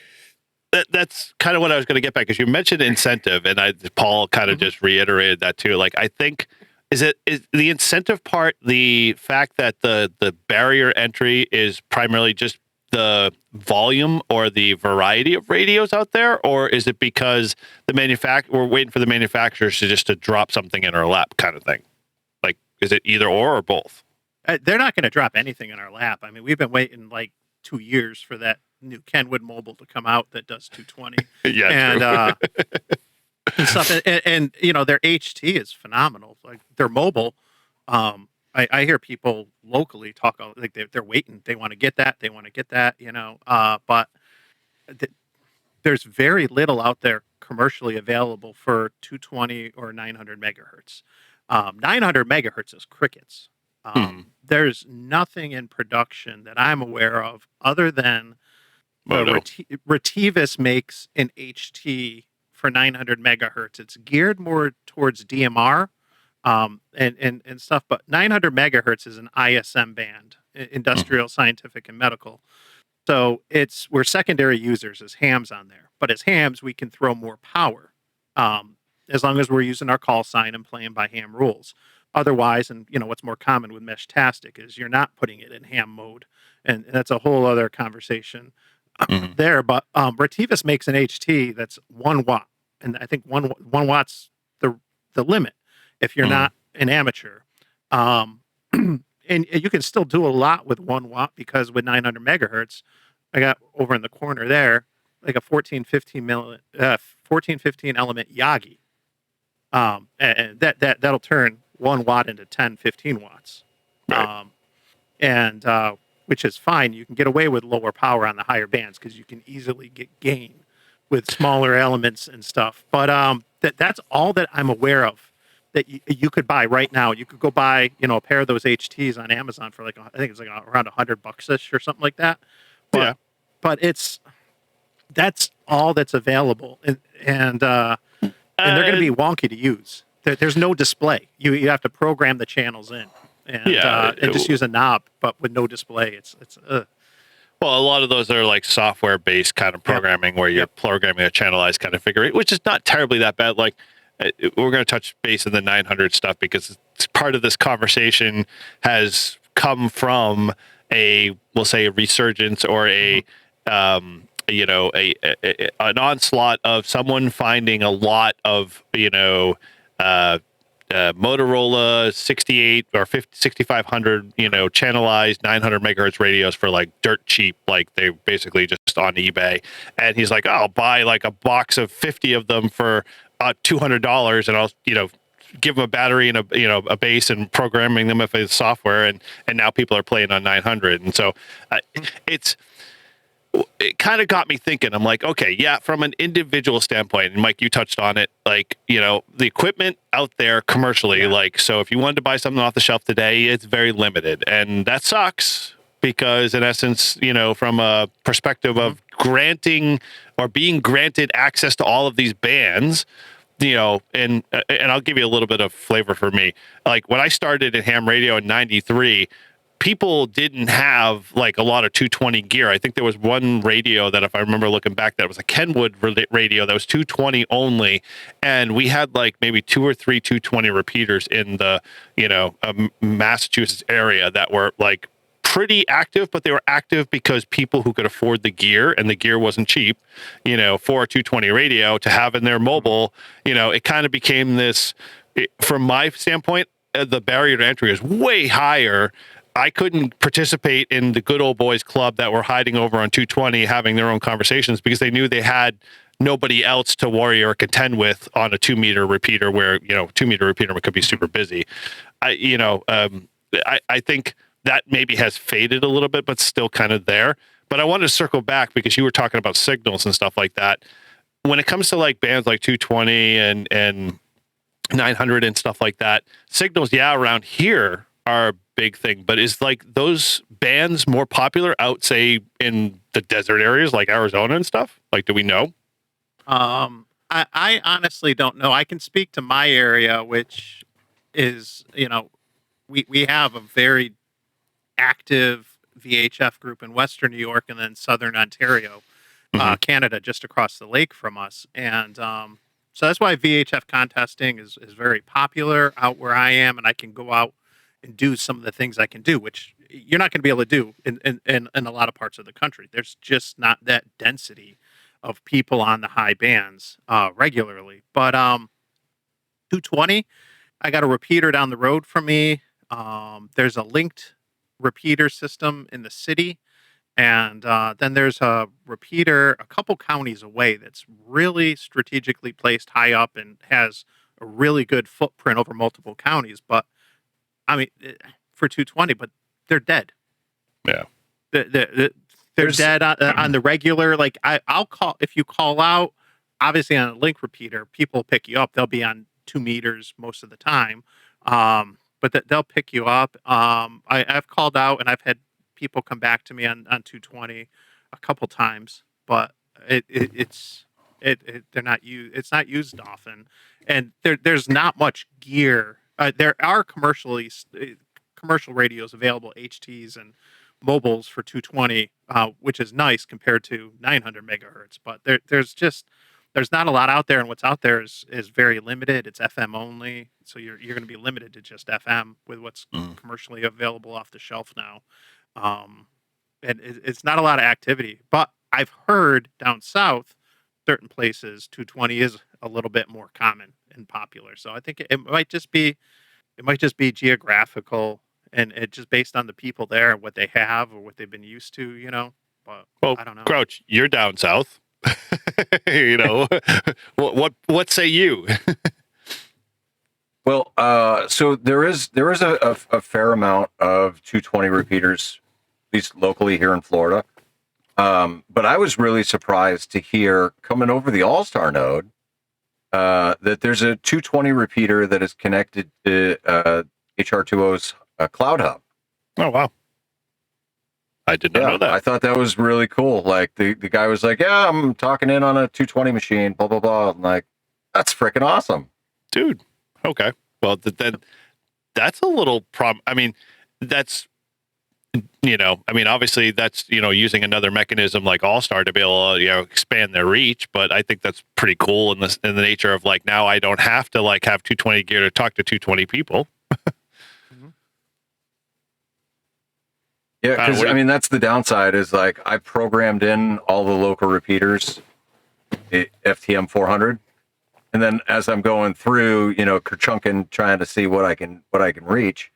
that's kind of what I was going to get back, because you mentioned incentive, and Paul kind of just reiterated that too. Like, I think, is the incentive part the fact that the barrier entry is primarily just the volume or the variety of radios out there, or is it because we're waiting for the manufacturers to drop something in our lap kind of thing? Like, is it either or both? They're not going to drop anything in our lap. I mean, we've been waiting like 2 years for that new Kenwood mobile to come out that does 220. Yeah, and stuff. And their HT is phenomenal. Like, their mobile. I hear people locally talk like they're waiting. They want to get that. They want to get that. But there's very little out there commercially available for 220 or 900 megahertz. 900 megahertz is crickets. There's nothing in production that I'm aware of other than Retevis makes an HT for 900 megahertz. It's geared more towards DMR and stuff, but 900 megahertz is an ISM band, industrial, scientific, and medical. So we're secondary users as hams on there, but as hams we can throw more power as long as we're using our call sign and playing by ham rules. Otherwise, and what's more common with Meshtastic is you're not putting it in ham mode, and that's a whole other conversation there. But Retevis makes an HT that's 1 watt, and I think one watt's the limit if you're not an amateur. And you can still do a lot with 1 watt, because with 900 megahertz, I got over in the corner there like a 1415 element Yagi, and that'll turn 1 watt into 10-15 watts, and which is fine. You can get away with lower power on the higher bands because you can easily get gain with smaller elements and stuff. But that's all that I'm aware of that you could buy right now. You could go buy a pair of those HTs on Amazon for I think it's like around $100 or something like that. But that's all that's available, and they're going to be wonky to use. There's no display. You have to program the channels in, and just use a knob, but with no display. It's Well, a lot of those are like software-based kind of programming where you're programming a channelized kind of figure eight, which is not terribly that bad. Like, we're going to touch base in the 900 stuff because it's part of this conversation has come from we'll say a resurgence or an onslaught of someone finding a lot of Motorola 68 or 6500 channelized 900 megahertz radios for like dirt cheap, like they basically just on eBay, and he's like, I'll buy like a box of 50 of them for $200, and I'll give them a battery and a base and programming them with the software, and now people are playing on 900, and so it kind of got me thinking. I'm like, okay, yeah, from an individual standpoint, and Mike, you touched on it, like, the equipment out there commercially, like, so if you wanted to buy something off the shelf today, it's very limited, and that sucks because in essence, from a perspective of granting or being granted access to all of these bands, and I'll give you a little bit of flavor for me. Like, when I started in ham radio in 93, people didn't have like a lot of 220 gear. I think there was one radio that, if I remember looking back, that was a Kenwood radio that was 220 only, and we had like maybe 2 or 3 220 repeaters in the Massachusetts area that were like pretty active, but they were active because people who could afford the gear, and the gear wasn't cheap, for a 220 radio to have in their mobile, it kind of became this from my standpoint, the barrier to entry is way higher. I couldn't participate in the good old boys club that were hiding over on 220 having their own conversations because they knew they had nobody else to worry or contend with on a 2 meter repeater where, 2 meter repeater could be super busy. I think that maybe has faded a little bit, but still kind of there. But I wanted to circle back because you were talking about signals and stuff like that. When it comes to like bands like 220 and 900 and stuff like that, signals, around here are a big thing. But is like those bands more popular out, say, in the desert areas like Arizona and stuff? Like, do we know? I honestly don't know. I can speak to my area, which is, we have a very active VHF group in Western New York and then Southern Ontario, Canada, just across the lake from us. And so that's why VHF contesting is very popular out where I am, and I can go out and do some of the things I can do, which you're not going to be able to do in a lot of parts of the country. There's just not that density of people on the high bands regularly. But 220, I got a repeater down the road from me. There's a linked repeater system in the city. And then there's a repeater a couple counties away that's really strategically placed high up and has a really good footprint over multiple counties. But I mean, for 220, but they're dead. Yeah. They're dead on the regular. Like I'll call, if you call out, obviously on a link repeater, people pick you up. They'll be on 2 meters most of the time. But they'll pick you up. I've called out and I've had people come back to me on 220 a couple times, but it's not used often, and there's not much gear. There are commercial radios available, HTs and mobiles for 220, which is nice compared to 900 megahertz. But there's not a lot out there, and what's out there is very limited. It's FM only, so you're going to be limited to just FM with what's commercially available off the shelf now. And it's not a lot of activity, but I've heard down south, certain places, 220 is a little bit more common and popular. So I think it might just be geographical and it just based on the people there and what they have or what they've been used to, but I don't know. Crouch, you're down south. What say you? Well, so there is a fair amount of 220 repeaters, at least locally here in Florida. But I was really surprised to hear coming over the All-Star node that there's a 220 repeater that is connected to HR20's Cloud Hub. Oh, wow. I did not know that. I thought that was really cool. Like the guy was like, yeah, I'm talking in on a 220 machine, blah, blah, blah. I'm like, that's freaking awesome. Dude. Okay. Well, then that's a little problem. I mean, that's, obviously that's, using another mechanism like All-Star to be able to, expand their reach. But I think that's pretty cool in the nature of like, now I don't have to like have 220 gear to talk to 220 people. Yeah, because that's the downside is like I programmed in all the local repeaters, FTM 400, and then as I'm going through, kerchunking trying to see what I can reach,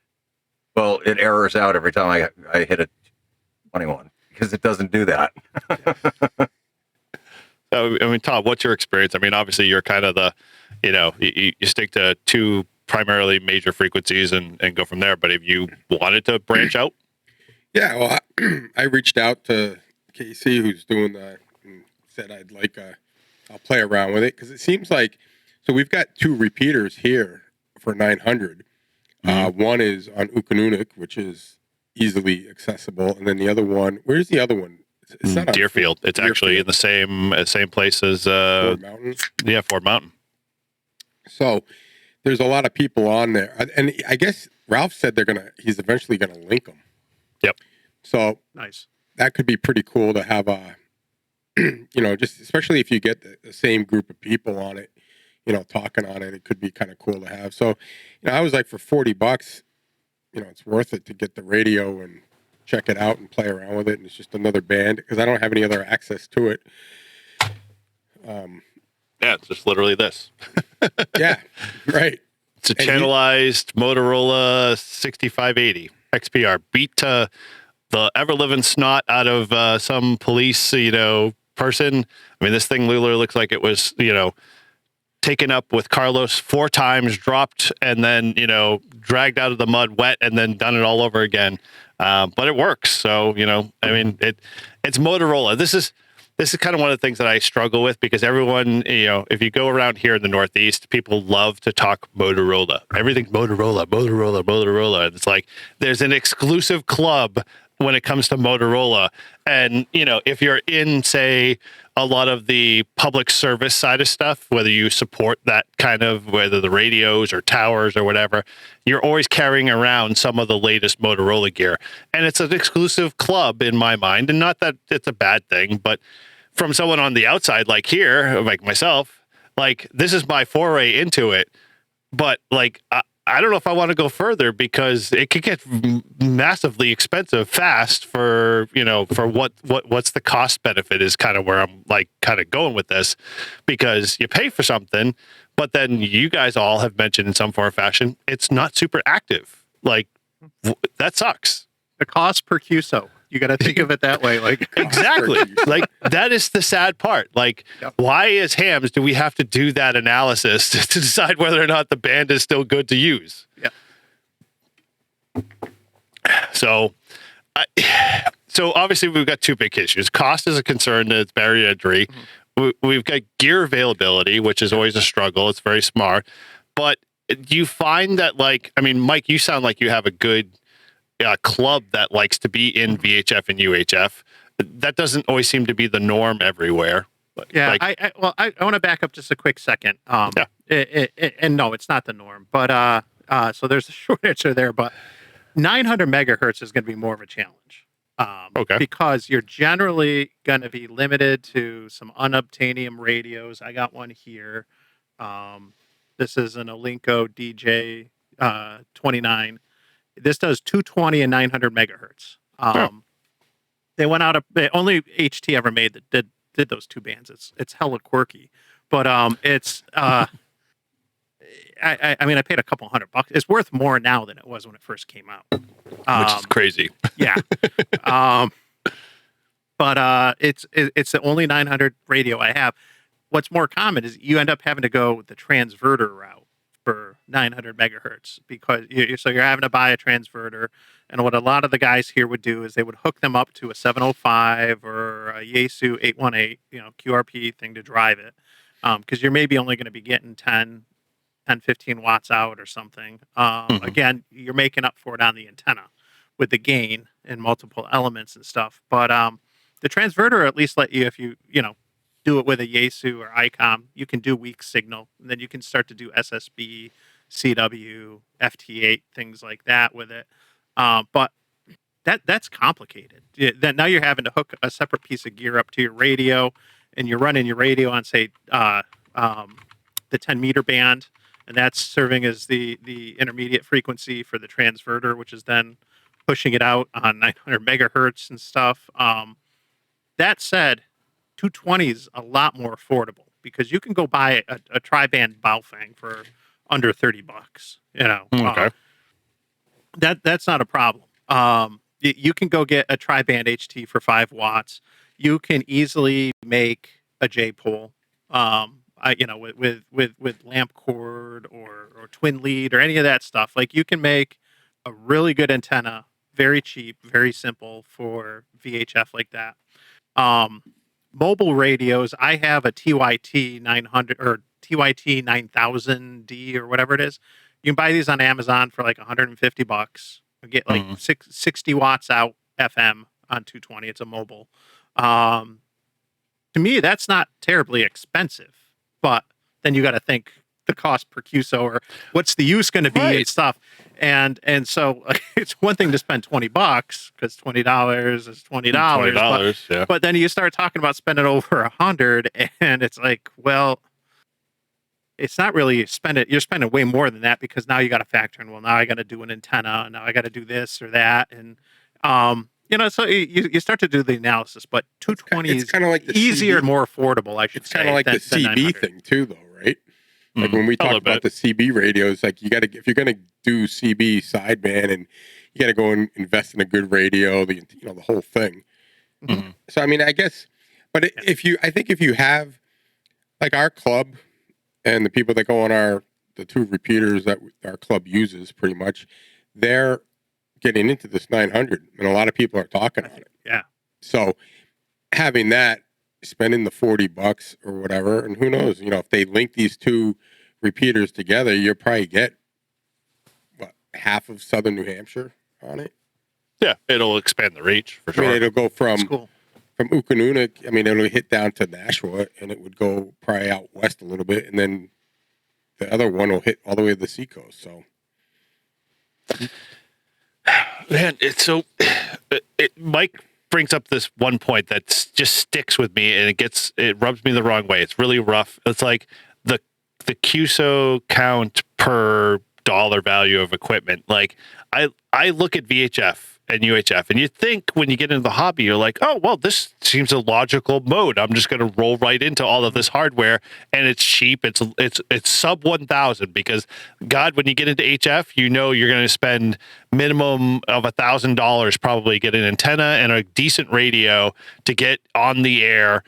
well, it errors out every time I hit a 21 because it doesn't do that. So, Todd, what's your experience? Obviously you're kind of the, you stick to 2 primarily major frequencies and go from there. But if you wanted to branch out. Yeah, well, I reached out to Casey, who's doing that, and said I'll play around with it because it seems like, so we've got 2 repeaters here for 900. One is on Ukanunik, which is easily accessible, and then the other one, where's the other one? It's not Deerfield. It's Deerfield. Actually in the same place as Ford Mountain. Yeah, Ford Mountain. So there's a lot of people on there, and I guess Ralph said he's eventually gonna link them. Yep. So nice. That could be pretty cool to have just especially if you get the same group of people on it, talking on it. It could be kind of cool to have. So, I was like, for $40, it's worth it to get the radio and check it out and play around with it. And it's just another band because I don't have any other access to it. Yeah, it's just literally this. Yeah, right. It's a channelized Motorola 6580 XPR, beat the ever-living snot out of some police, person. I mean, this thing literally looks like it was, taken up with Carlos 4 times, dropped, and then, dragged out of the mud wet, and then done it all over again. But it works. So, I mean, it's Motorola. This is kind of one of the things that I struggle with, because everyone, if you go around here in the Northeast, people love to talk Motorola. Everything's Motorola, Motorola, Motorola. And it's like there's an exclusive club when it comes to Motorola. And, if you're in, say, a lot of the public service side of stuff, whether you support that kind of, whether the radios or towers or whatever, you're always carrying around some of the latest Motorola gear. And it's an exclusive club in my mind. And not that it's a bad thing, but from someone on the outside, like here, like myself, like this is my foray into it. But like, I don't know if I want to go further, because it could get massively expensive fast for, for what's the cost benefit is kind of where I'm like kind of going with this, because you pay for something, but then you guys all have mentioned in some form or fashion, it's not super active. Like that sucks. The cost per QSO. You got to think of it that way. Like exactly. Like that is the sad part. Like, why as hams do we have to do that analysis to decide whether or not the band is still good to use? Yeah. So obviously we've got 2 big issues. Cost is a concern that it's barrier to entry. We've got gear availability, which is always a struggle. It's very smart. But do you find that, like, I mean, Mike, you sound like you have a good club that likes to be in VHF and UHF. That doesn't always seem to be the norm everywhere. Yeah, I want to back up just a quick second. And no, it's not the norm. But so there's a short answer there. But 900 megahertz is going to be more of a challenge. Okay. Because you're generally going to be limited to some unobtainium radios. I got one here. This is an Alinco DJ 29. This does 220 and 900 megahertz. They went out of only HT ever made that did those 2 bands. It's hella quirky, but it's I mean, I paid a couple $100. It's worth more now than it was when it first came out, which is crazy. Yeah. But it's the only 900 radio I have. What's more common is you end up having to go the transverter route for 900 megahertz, because you're having to buy a transverter. And what a lot of the guys here would do is they would hook them up to a 705 or a Yaesu 818, QRP thing to drive it. Because you're maybe only going to be getting 10, 15 watts out or something. Again, you're making up for it on the antenna with the gain and multiple elements and stuff. But the transverter at least let you, if you do it with a Yaesu or ICOM, you can do weak signal, and then you can start to do SSB, CW, FT8, things like that with it. But that's complicated. Then now you're having to hook a separate piece of gear up to your radio, and you're running your radio on, say, the 10 meter band, and that's serving as the intermediate frequency for the transverter, which is then pushing it out on 900 megahertz and stuff. That said, 220 is a lot more affordable, because you can go buy a tri-band Baofeng for under $30. Okay. That's not a problem. You can go get a tri-band HT for 5 watts. You can easily make a J-pole, with lamp cord or twin lead or any of that stuff. Like, you can make a really good antenna, very cheap, very simple for VHF like that. Mobile radios, I have a TYT 900 or TYT 9000D or whatever it is. You can buy these on Amazon for like $150. You get like 60 watts out FM on 220. It's a mobile. To me, that's not terribly expensive, but then you got to think the cost per QSO or what's the use going to be and stuff. And so it's one thing to spend $20 because $20 is $20. But then you start talking about spending over $100, and it's like, well, it's not really you're spending way more than that, because now you got to factor in, well, now I got to do an antenna, now I got to do this or that, and so you start to do the analysis. But 220 is kind of like easier and more affordable. I should say. It's kind of like the CB thing too, though, right? Like when we talk about the CB radios, like if you're gonna do CB sideband, and you got to go and invest in a good radio, the whole thing. Mm-hmm. So I mean, I guess, but I think if you have like our club and the people that go on the 2 repeaters that our club uses, pretty much, they're getting into this 900, and a lot of people are talking on it. Yeah. So having that, spending the $40 or whatever, and who knows, if they link these 2 repeaters together, you'll probably get half of southern New Hampshire on it. Yeah, it'll expand the reach for sure. I mean, it'll go from cool. from Ukanunak. I mean, it'll hit down to Nashua, and it would go probably out west a little bit, and then the other one will hit all the way to the seacoast. So, man, it's so. Mike brings up this one point that just sticks with me, and it rubs me the wrong way. It's really rough. It's like the QSO count per dollar value of equipment. Like I look at VHF and UHF, and you think when you get into the hobby, you're like, oh well, this seems a logical mode. I'm just going to roll right into all of this hardware, and it's cheap. It's sub 1,000 because God, when you get into HF, you're going to spend minimum of $1,000 probably get an antenna and a decent radio to get on the air.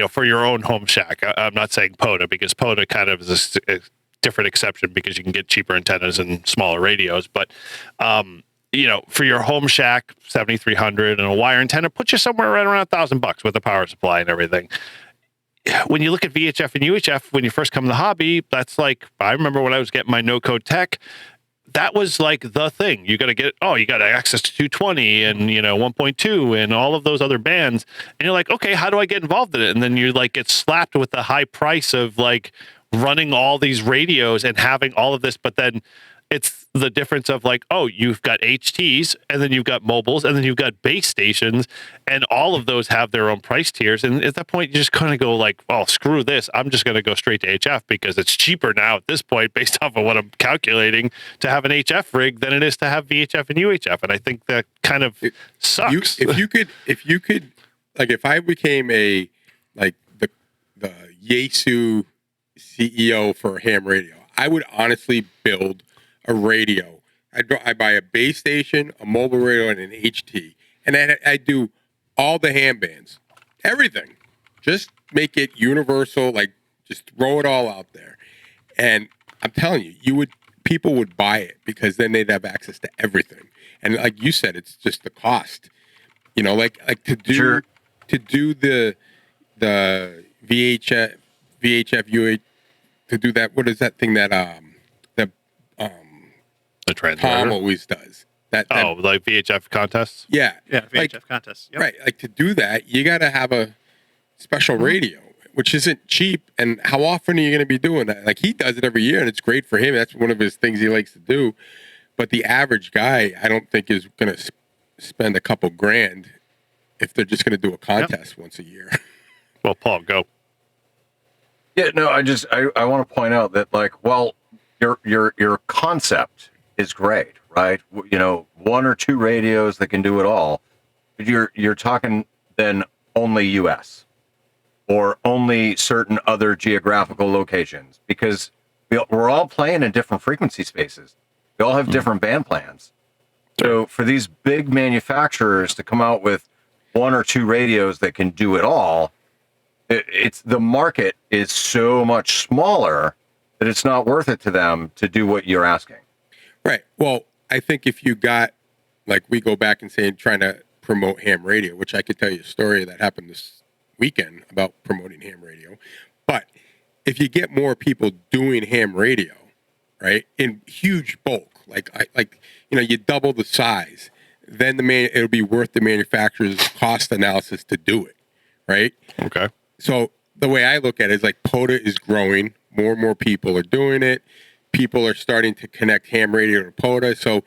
For your own home shack. I'm not saying POTA because POTA kind of is a different exception because you can get cheaper antennas and smaller radios. But, for your home shack, 7,300 and a wire antenna, put you somewhere right around $1,000 with a power supply and everything. When you look at VHF and UHF, when you first come to the hobby, that's like, I remember when I was getting my no-code tech, that was like the thing. You got access to 220 and, 1.2 and all of those other bands. And you're like, okay, how do I get involved in it? And then you like get slapped with the high price of like running all these radios and having all of this. But then it's the difference of like, oh, you've got HTs and then you've got mobiles and then you've got base stations, and all of those have their own price tiers. And at that point, you just kind of go like, well, screw this. I'm just going to go straight to HF because it's cheaper now at this point based off of what I'm calculating to have an HF rig than it is to have VHF and UHF. And I think that kind of sucks. If you could, like if I became the Yaesu CEO for a ham radio, I would honestly build a radio. I'd buy a base station, a mobile radio, and an HT. And then I'd do all the ham bands. Everything. Just make it universal, like just throw it all out there. And I'm telling you, people would buy it because then they'd have access to everything. And like you said, it's just the cost. Like to do the VHF, UH, to do that, what is that thing that the transmitter Tom always does? Like VHF contests? Yeah. Yeah, VHF contests. Yep. Right. Like to do that, you got to have a special radio, which isn't cheap. And how often are you going to be doing that? Like he does it every year, and it's great for him. That's one of his things he likes to do. But the average guy, I don't think is going to spend a couple grand if they're just going to do a contest once a year. Well, Paul, go. Yeah, no, I want to point out that your concept is great, right? 1 or 2 radios that can do it all. But you're talking then only US or only certain other geographical locations, because we're all playing in different frequency spaces. We all have different band plans. So for these big manufacturers to come out with 1 or 2 radios that can do it all, it's the market is so much smaller that it's not worth it to them to do what you're asking. Right. Well, I think if you got, like, we go back and say trying to promote ham radio, which I could tell you a story that happened this weekend about promoting ham radio. But if you get more people doing ham radio, right, in huge bulk, you double the size, then it'll be worth the manufacturer's cost analysis to do it, right? Okay. So the way I look at it is like POTA is growing, more and more people are doing it. People are starting to connect ham radio to POTA. So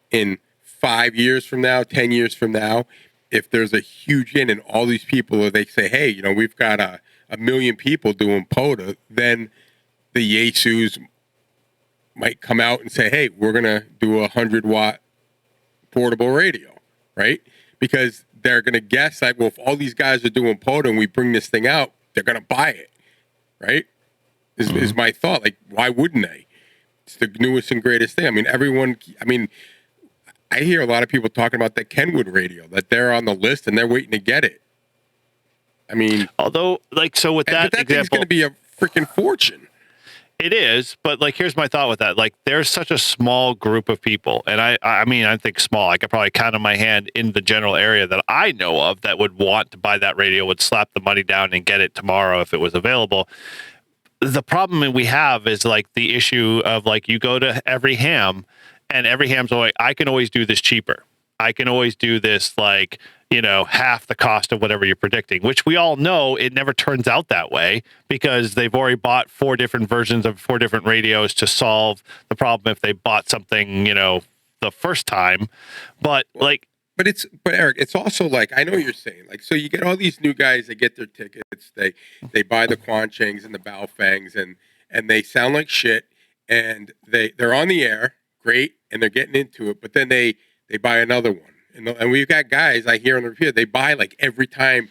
in 5 years from now, 10 years from now, if there's a huge and all these people, they say, hey, we've got a million people doing POTA, then the Yaesus might come out and say, hey, we're going to do a 100-watt portable radio, right? Because they're going to guess if all these guys are doing POTA and we bring this thing out, they're going to buy it, right? is my thought. Like, why wouldn't they? It's the newest and greatest thing. I mean, I hear a lot of people talking about the Kenwood radio, that they're on the list and they're waiting to get it. I mean, although, like, so with that thing's example, going to be a freaking fortune. It is, but like, here's my thought with that. Like, there's such a small group of people, and I mean, I think small. I could probably count on my hand in the general area that I know of that would want to buy that radio, would slap the money down and get it tomorrow if it was available. The problem we have is like the issue of like, you go to every ham, and every ham's like, I can always do this cheaper. I can always do this like, half the cost of whatever you're predicting, which we all know it never turns out that way because they've already bought 4 different versions of 4 different radios to solve the problem if they bought something, the first time. But like, but Eric, it's also like, I know what you're saying. Like, so you get all these new guys that get their tickets, they buy the Quanchengs and the Baofengs and they sound like shit, and they're on the air, great, and they're getting into it, but then they buy another one. And we've got guys I hear on the review, they buy like every time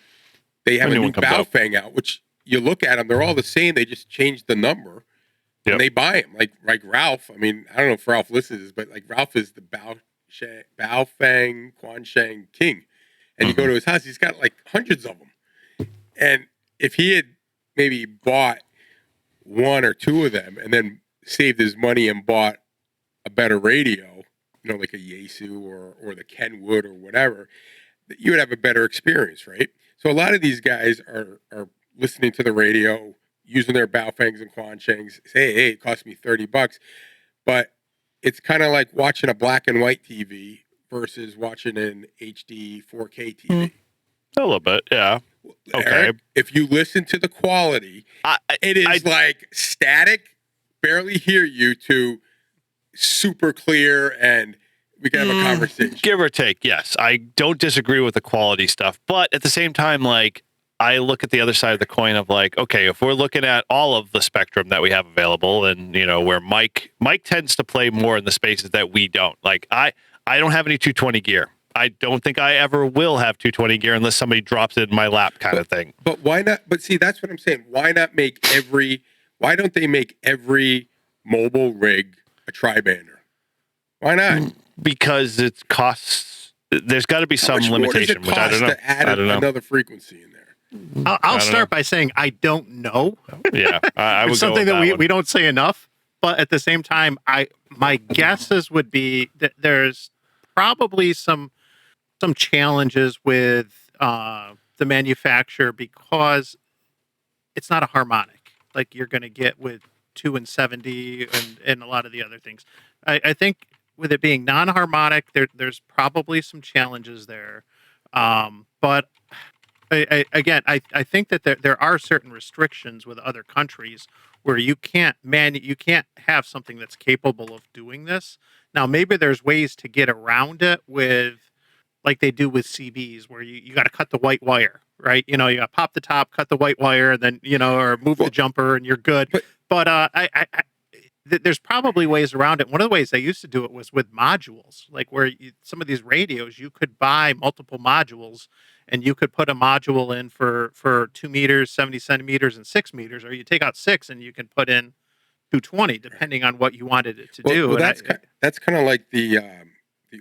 they have a new Baofeng out, which you look at them, they're all the same. They just changed the number and they buy them. Like Ralph. I mean, I don't know if Ralph listens, but like Ralph is the Baofeng Quansheng king. And you go to his house, he's got like hundreds of them. And if he had maybe bought 1 or 2 of them and then saved his money and bought a better radio, like a Yaesu or the Kenwood or whatever, you would have a better experience, right? So a lot of these guys are listening to the radio, using their Baofengs and Quanchengs, say, hey, it cost me $30, but it's kind of like watching a black and white TV versus watching an HD 4K TV. A little bit, yeah. Okay. Eric, if you listen to the quality, it is like static, barely hear you, to super clear, and we can have a conversation. Give or take, yes. I don't disagree with the quality stuff, but at the same time, like, I look at the other side of the coin of like, okay, if we're looking at all of the spectrum that we have available, and where Mike tends to play more in the spaces that we don't. Like, I don't have any 220 gear. I don't think I ever will have 220 gear unless somebody drops it in my lap, kind of thing. But why not? But see, that's what I'm saying. Why don't they make every mobile rig a tri-bander? Why not? Because it costs. There's got to be some limitation, which I don't know. To add another frequency in there? I'll start by saying I don't know. Yeah, I would it's something go with that we don't say enough. But at the same time, my guesses would be that there's probably some challenges with the manufacturer because it's not a harmonic like you're going to get with 2 and 70 and a lot of the other things. I think with it being non-harmonic, there's probably some challenges there. But I think that there are certain restrictions with other countries where you can't have something that's capable of doing this. Now, maybe there's ways to get around it with, like they do with CBs, where you got to cut the white wire, right? You got to pop the top, cut the white wire, and then, or move the jumper and you're good. But there's probably ways around it. One of the ways I used to do it was with modules, like where some of these radios, you could buy multiple modules and you could put a module in for 2 meters, 70 centimeters, and 6 meters, or you take out 6 and you can put in 220, depending on what you wanted it to do. Well, that's kind of like the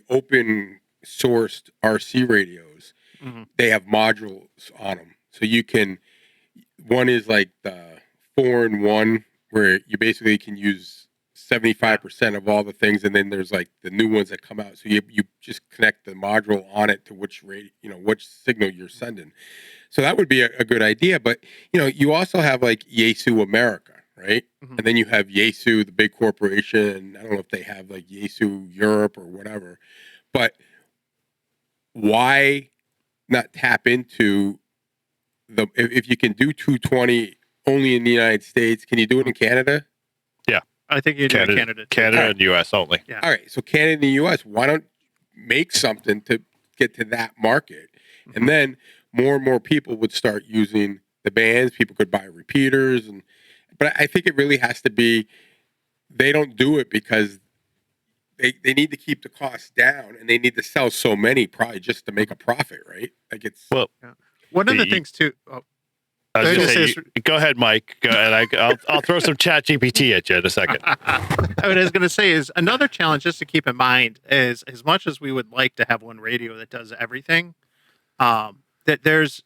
open sourced RC radios. Mm-hmm. They have modules on them, so you can. One is like the 4-in-1, where you basically can use 75% of all the things, and then there's like the new ones that come out. So you just connect the module on it to which which signal you're sending. So that would be a good idea. But you also have like Yaesu America, right? Mm-hmm. And then you have Yaesu, the big corporation. I don't know if they have like Yaesu Europe or whatever. But why not tap into if you can do 220 only in the United States? Can you do it in Canada? Yeah, I think you do it in Canada and U.S. only. Yeah. All right, so Canada and the U.S. Why don't make something to get to that market, and then more and more people would start using the bands. People could buy repeaters, but I think it really has to be. They don't do it because they need to keep the costs down, and they need to sell so many, probably just to make a profit, right? Like it's one of the things too. I was gonna say, go ahead, Mike. Go ahead. I'll throw some chat GPT at you in a second. What I was going to say is another challenge just to keep in mind is as much as we would like to have one radio that does everything, that there's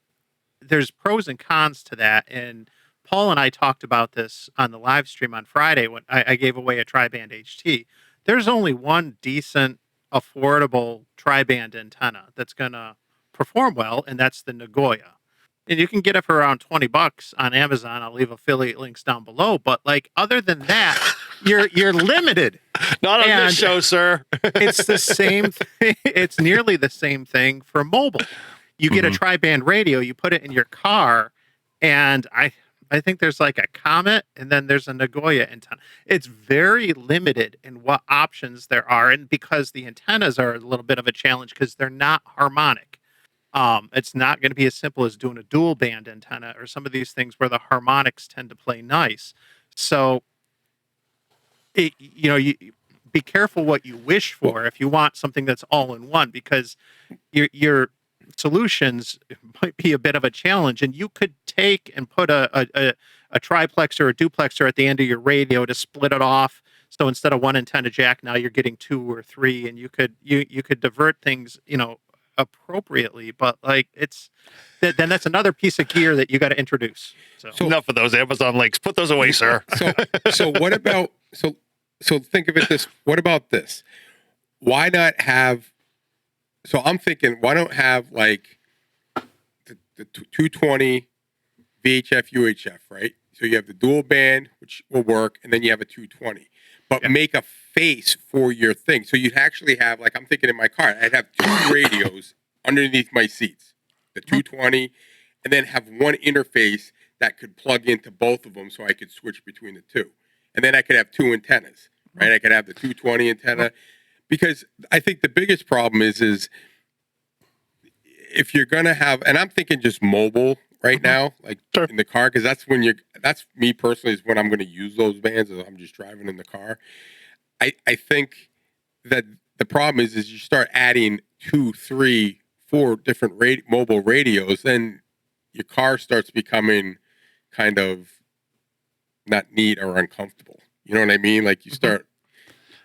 pros and cons to that. And Paul and I talked about this on the live stream on Friday when I gave away a tri-band HT. There's only one decent, affordable tri-band antenna that's going to perform well, and that's the Nagoya. And you can get it for around $20 on Amazon. I'll leave affiliate links down below. But like other than that, you're limited. Not on this show, sir. It's the same thing. It's nearly the same thing for mobile. You get a tri-band radio, you put it in your car, and I think there's like a Comet, and then there's a Nagoya antenna. It's very limited in what options there are, and because the antennas are a little bit of a challenge because they're not harmonic. It's not going to be as simple as doing a dual band antenna or some of these things where the harmonics tend to play nice. So, you be careful what you wish for if you want something that's all in one, because your solutions might be a bit of a challenge. And you could take and put a triplex or a duplexer at the end of your radio to split it off. So instead of one antenna jack, now you're getting 2 or 3, and you could divert things, appropriately, but like then that's another piece of gear that you got to introduce. So enough of those Amazon links. Put those away, sir. So what about so think of it this. What about this? Why not have? So I'm thinking, why don't have like the 220 VHF UHF, right? So you have the dual band, which will work, and then you have a 220. But make a face for your thing. So you'd actually have, like I'm thinking in my car, I'd have 2 radios underneath my seats, the 220, and then have one interface that could plug into both of them so I could switch between the two. And then I could have 2 antennas, right? I could have the 220 antenna. Because I think the biggest problem is if you're going to have, and I'm thinking just mobile right now, like in the car, because that's me personally, is when I'm going to use those bands, as I'm just driving in the car. I think that the problem is you start adding 2, 3, 4 different mobile radios, then your car starts becoming kind of not neat or uncomfortable. You know what I mean? Like you start,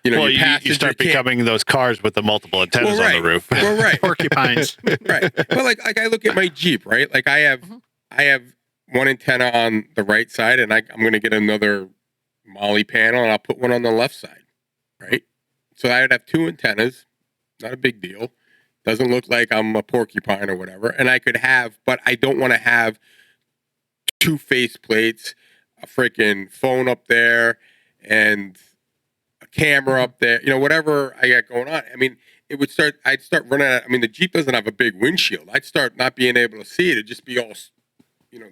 you start becoming those cars with the multiple antennas on the roof. Well, right. Porcupines. Right. Well, like I look at my Jeep, right? Like I have one antenna on the right side, and I'm going to get another Molly panel, and I'll put one on the left side, right? So I would have 2 antennas, not a big deal. Doesn't look like I'm a porcupine or whatever. And I could have, but I don't want to have 2 face plates, a freaking phone up there, and a camera up there, whatever I got going on. I mean, I'd start running out. I mean, the Jeep doesn't have a big windshield. I'd start not being able to see it. It'd just be all,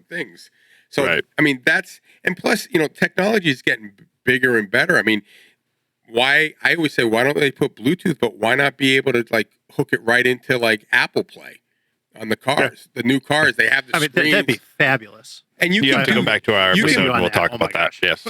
things. So, I mean, and plus, technology is getting bigger and better. I mean, I always say, why don't they put Bluetooth, but why not be able to like hook it right into like Apple Play on the cars? The new cars, they have the screens. That'd be fabulous. And you have to go back to our episode and we'll talk about that. Yes.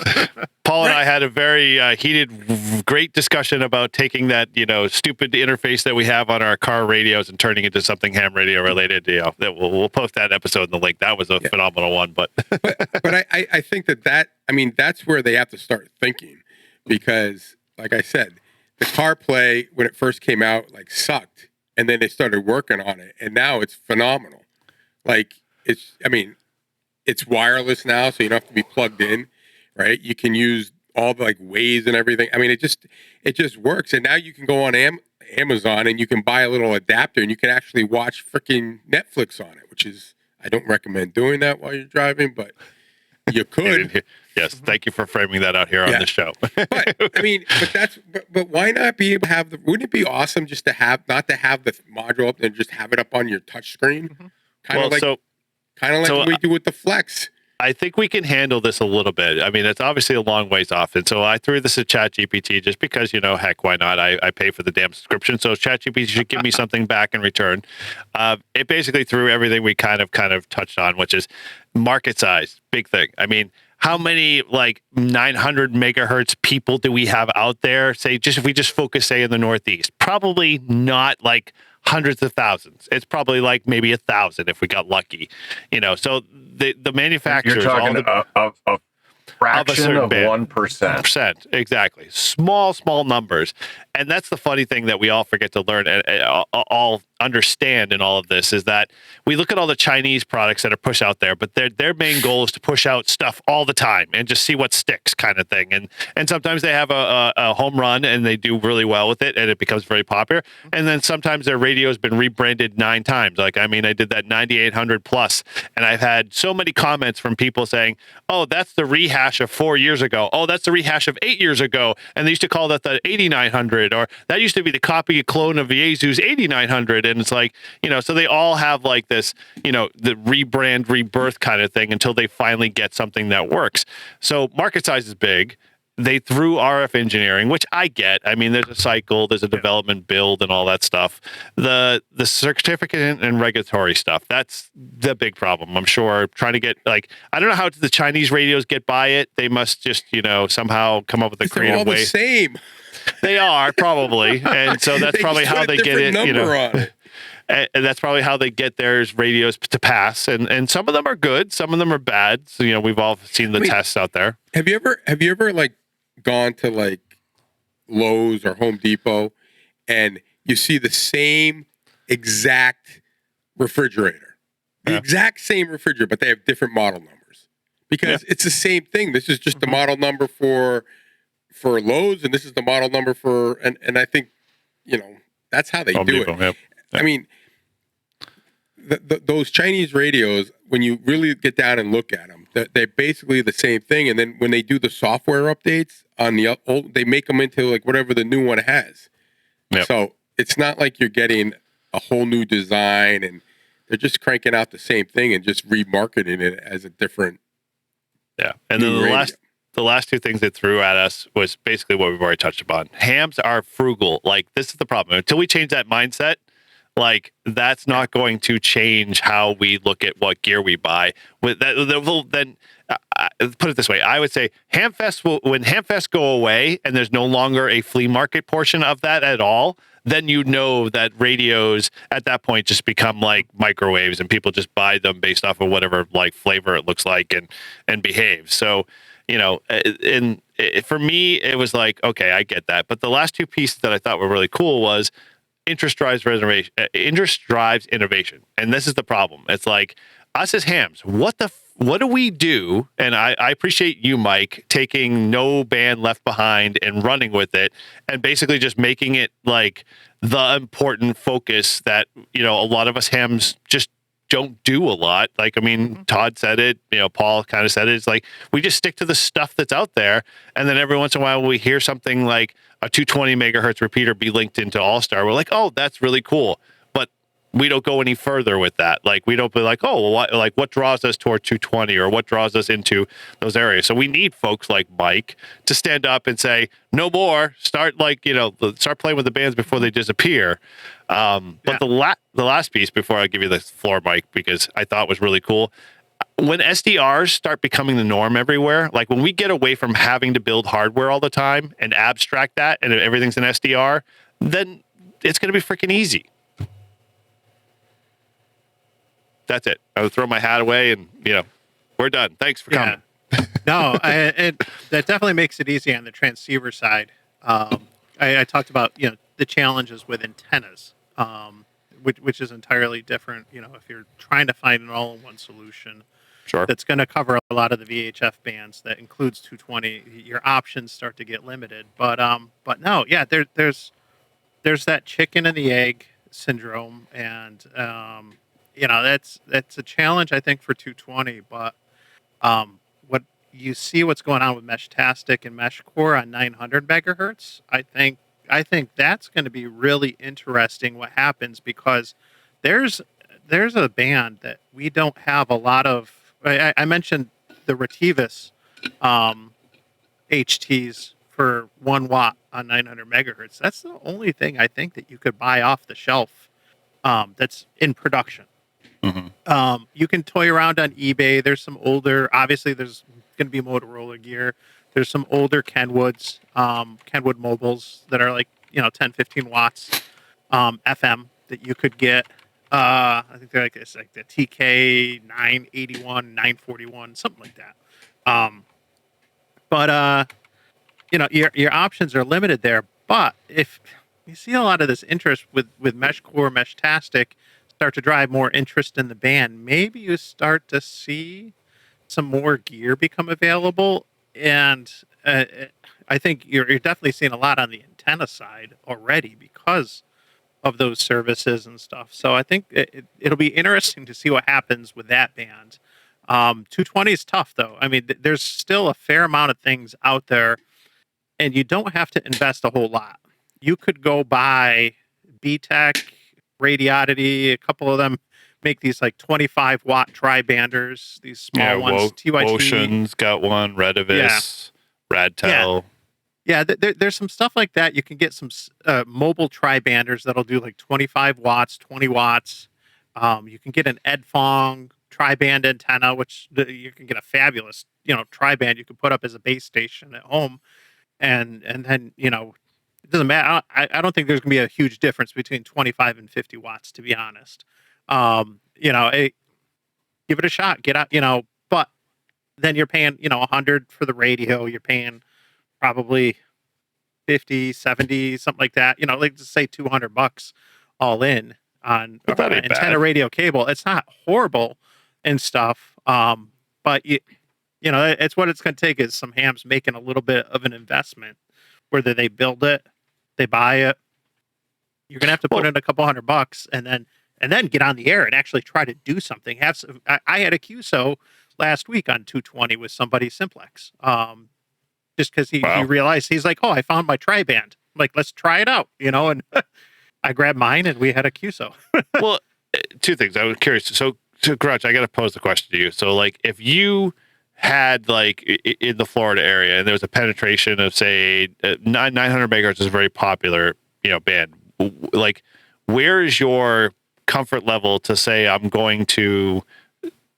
Paul and I had a very heated, great discussion about taking that, stupid interface that we have on our car radios and turning it into something ham radio related. That we'll post that episode in the link. That was a phenomenal one. But I think that's where they have to start thinking, because like I said, the CarPlay when it first came out like sucked, and then they started working on it, and now it's phenomenal. Like it's wireless now, so you don't have to be plugged in, right? You can use all the like Waze and everything. I mean, it just works. And now you can go on Amazon and you can buy a little adapter and you can actually watch freaking Netflix on it, which is, I don't recommend doing that while you're driving, but you could. Yes, thank you for framing that out here on the show. But why not be able to have wouldn't it be awesome just to not to have the module up and just have it up on your touch screen? Kind of like what we do with the Flex. I think we can handle this a little bit. I mean, it's obviously a long ways off. And so I threw this at ChatGPT just because, heck, why not? I pay for the damn subscription. So ChatGPT should give me something back in return. It basically threw everything we kind of touched on, which is market size. Big thing. I mean, how many like 900 megahertz people do we have out there? Say, if we just focus, say, in the Northeast, probably not like hundreds of thousands. It's probably like maybe 1,000 if we got lucky, So the manufacturers, You're talking a fraction of 1%. Exactly. Small numbers. And that's the funny thing that we all forget to learn and all understand in all of this is that we look at all the Chinese products that are pushed out there, but their main goal is to push out stuff all the time and just see what sticks kind of thing. And sometimes they have a home run and they do really well with it and it becomes very popular. And then sometimes their radio has been rebranded 9 times. Like, I mean, I did that 9800 plus and I've had so many comments from people saying, oh, that's the rehash of 4 years ago. Oh, that's the rehash of 8 years ago. And they used to call that the 8900, or that used to be the copy clone of Yaesu's 8900. And it's like, so they all have like this, the rebrand, rebirth kind of thing until they finally get something that works. So market size is big. They threw RF engineering, which I get. I mean, there's a cycle, there's a development build and all that stuff. The certificate and regulatory stuff, that's the big problem. I'm sure trying to get I don't know how the Chinese radios get by it. They must just, somehow come up with a creative way. They're all the same. They are probably. And so that's probably how they get it, on it. And that's probably how they get their radios to pass. And some of them are good, some of them are bad. So, we've all seen the tests out there. Have you ever gone to Lowe's or Home Depot and you see the same exact refrigerator, the exact same refrigerator, but they have different model numbers because it's the same thing. This is just the model number for Lowe's, and this is the model number for, and I think, that's how they Home do Depot, it. yep. I mean, those Chinese radios, when you really get down and look at them, they're basically the same thing. And then when they do the software updates on the old, they make them into whatever the new one has. Yep. So it's not like you're getting a whole new design, and they're just cranking out the same thing and just remarketing it as a different. Yeah, and then the last two things they threw at us was basically what we've already touched upon. Hams are frugal. This is the problem. Until we change that mindset, that's not going to change how we look at what gear we buy. With that, then put it this way: I would say when Hamfest go away and there's no longer a flea market portion of that at all, then that radios at that point just become like microwaves, and people just buy them based off of whatever flavor it looks like and behaves. So, for me, it was like, okay, I get that. But the last two pieces that I thought were really cool was interest drives innovation. And this is the problem. It's like us as hams, what do we do? And I appreciate you, Mike, taking no band left behind and running with it and basically just making it the important focus that, a lot of us hams just don't do a lot. Todd said it, Paul kind of said it. It's we just stick to the stuff that's out there. And then every once in a while we hear something like a 220 megahertz repeater be linked into All-Star. We're like, oh, that's really cool. But we don't go any further with that. We don't be like, oh, well, what draws us toward 220 or what draws us into those areas. So we need folks like Mike to stand up and say, no more, start start playing with the bands before they disappear. But the last piece before I give you the floor, Mike, because I thought was really cool. When SDRs start becoming the norm everywhere, when we get away from having to build hardware all the time and abstract that and everything's an SDR, then it's going to be freaking easy. That's it. I would throw my hat away and, we're done. Thanks for coming. No, that definitely makes it easy on the transceiver side. I talked about, the challenges with antennas, which is entirely different. If you're trying to find an all-in-one solution, sure, that's going to cover a lot of the VHF bands that includes 220, your options start to get limited. But no, yeah, there's that chicken and the egg syndrome, and that's a challenge I think for 220. But what you see what's going on with Meshtastic and MeshCore on 900 megahertz, I think that's going to be really interesting what happens, because there's a band that we don't have a lot of. I mentioned the Retivus HTs for 1 watt on 900 megahertz. That's the only thing I think that you could buy off the shelf that's in production. Mm-hmm. You can toy around on eBay. There's some older, obviously there's going to be Motorola gear. There's some older Kenwood mobiles that are 10, 15 watts FM that you could get. I think they're like it's like the TK 981, 941, something like that. But your options are limited there. But if you see a lot of this interest with Mesh Core, Meshtastic start to drive more interest in the band, maybe you start to see some more gear become available. And I think you're definitely seeing a lot on the antenna side already because of those services and stuff. So I think it'll be interesting to see what happens with that band. 220 is tough, though. I mean, there's still a fair amount of things out there, and you don't have to invest a whole lot. You could go buy BTEC, Radiodity, a couple of them make these like 25 watt tri-banders, these small ones. TYT. Ocean's got one, Redivis, Radtel. Yeah, there's some stuff like that. You can get some mobile tri-banders that'll do like 25 watts, 20 watts. You can get an Edfong tri-band antenna, which you can get a fabulous, tri-band you can put up as a base station at home. And then, it doesn't matter. I don't think there's going to be a huge difference between 25 and 50 watts, to be honest. Give it a shot, get out, but then you're paying, 100 for the radio. You're paying probably 50, 70, something like that. Like just say $200 all in on antenna bad. Radio cable. It's not horrible and stuff. But it's what it's going to take is some hams making a little bit of an investment, whether they build it, they buy it. You're going to have to put in a couple $100 and then get on the air and actually try to do something. I had a QSO last week on 220 with somebody simplex. Just because he realized, he's like, oh, I found my tri-band. I'm like, let's try it out, and I grabbed mine and we had a QSO. Well, two things. I was curious. So Grouch, I got to pose the question to you. So like, if you had like in the Florida area and there was a penetration of say 900 megahertz is a very popular, band, like where is your comfort level to say I'm going to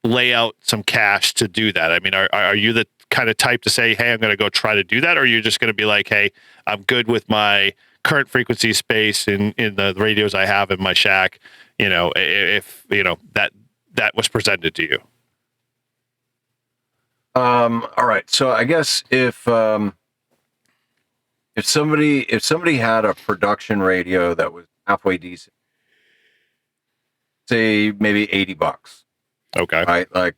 lay out some cash to do that? I mean, are you the kind of type to say, hey, I'm going to go try to do that? Or are you just going to be like, hey, I'm good with my current frequency space in the radios I have in my shack, if, that was presented to you? All right. So I guess if somebody had a production radio that was halfway decent, say maybe $80. Okay. Right. Like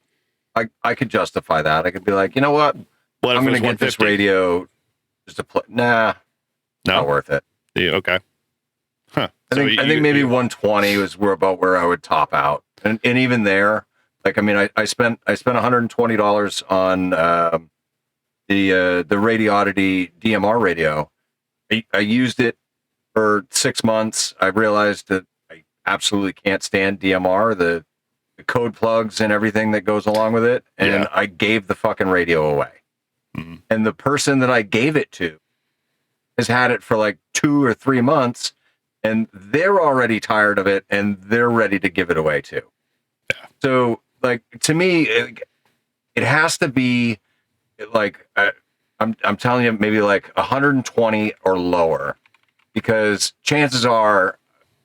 I could justify that. I could be like, you know what? I'm going to get this radio just to play. Nah, not worth it. Yeah. Okay. Huh. I think maybe 120 was about where I would top out. And even there, like, I mean, I spent $120 on the Radiodity DMR radio. I used it for 6 months. I realized that I absolutely can't stand DMR, the code plugs and everything that goes along with it. And I gave the fucking radio away. Mm-hmm. And the person that I gave it to has had it for like 2 or 3 months, and they're already tired of it, and they're ready to give it away too. Yeah. So, like, to me, it has to be like I'm telling you, maybe like 120 or lower, because chances are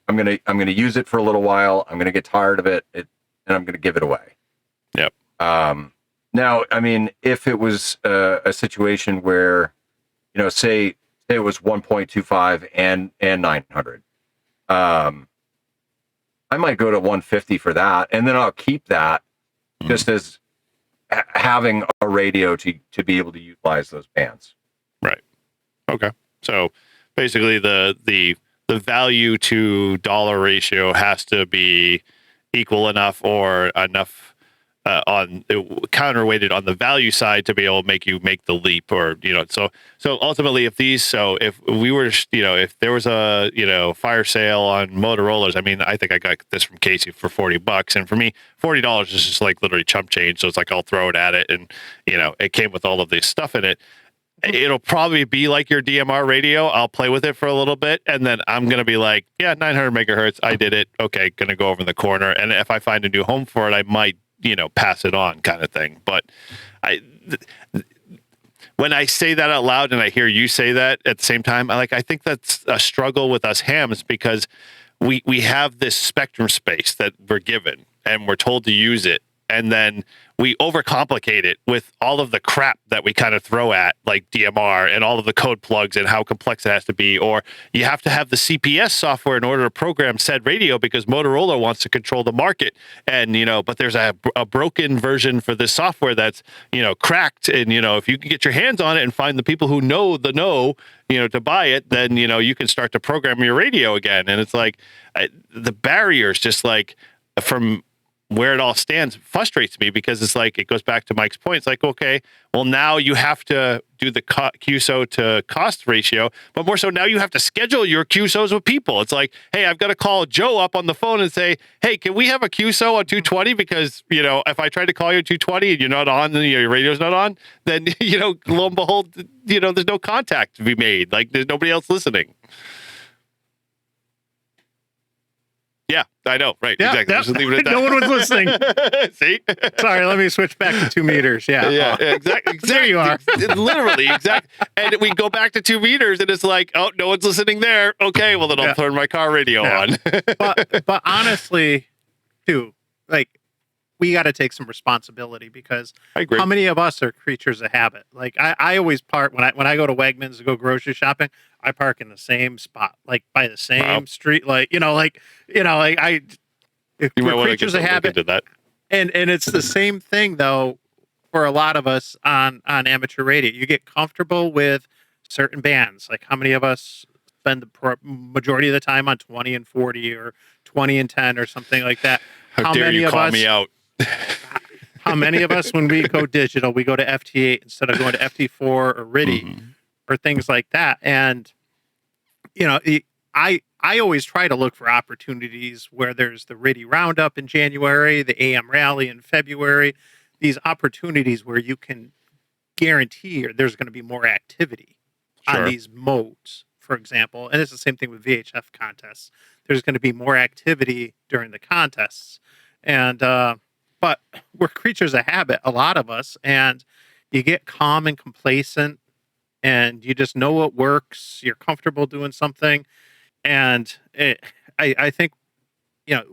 I'm gonna use it for a little while. I'm gonna get tired of it, and I'm gonna give it away. Yep. Now, I mean, if it was a situation where, say it was 1.25 and 900, I might go to 150 for that, and then I'll keep that just as having a radio to be able to utilize those bands. Right. Okay. So basically, the value to dollar ratio has to be equal enough or enough on counterweighted on the value side to be able to make you make the leap, or so ultimately if we were if there was a fire sale on Motorola's, I mean, I think I got this from Casey for $40, and for me $40 is just like literally chump change, so it's like I'll throw it at it, and it came with all of this stuff in it. It'll probably be like your DMR radio. I'll play with it for a little bit, and then I'm going to be like, yeah, 900 megahertz, I did it, okay, going to go over in the corner, and if I find a new home for it, I might pass it on, kind of thing. But when I say that out loud and I hear you say that at the same time, I think that's a struggle with us hams, because we have this spectrum space that we're given and we're told to use it, and then we overcomplicate it with all of the crap that we kind of throw at, like DMR and all of the code plugs and how complex it has to be. Or you have to have the CPS software in order to program said radio because Motorola wants to control the market. And, but there's a broken version for this software that's, cracked. And, if you can get your hands on it and find the people who know to buy it, then, you can start to program your radio again. And it's like the barriers just like from where it all stands frustrates me because it's like, it goes back to Mike's point. It's like, okay, well, now you have to do the QSO to cost ratio, but more so now you have to schedule your QSOs with people. It's like, hey, I've got to call Joe up on the phone and say, hey, can we have a QSO on 220? Because, if I try to call you at 220 and you're not on, and your radio's not on, then, lo and behold, there's no contact to be made. Like there's nobody else listening. Yeah, I know. Right. Yeah, exactly. Just leave it at that. No one was listening. See? Sorry, let me switch back to 2 meters. Yeah. Yeah, exactly. There you are. Literally, exactly. And we go back to 2 meters and it's like, oh, no one's listening there. Okay, well, then I'll turn my car radio on. but honestly, too, like, we got to take some responsibility because I agree. How many of us are creatures of habit? Like I always park when I go to Wegmans to go grocery shopping, I park in the same spot, like by the same street, like you we're creatures of habit. Did that. And it's the same thing though for a lot of us on amateur radio. You get comfortable with certain bands. Like how many of us spend the majority of the time on 20 and 40 or 20 and 10 or something like that? How dare many you of call us, me out? How many of us, when we go digital, we go to FT8 instead of going to FT4 or RIDI or things like that? And, I always try to look for opportunities where there's the RIDI Roundup in January, the AM Rally in February, these opportunities where you can guarantee there's going to be more activity on these modes, for example. And it's the same thing with VHF contests. There's going to be more activity during the contests. And, but we're creatures of habit, a lot of us, and you get calm and complacent and you just know what works. You're comfortable doing something. And I think,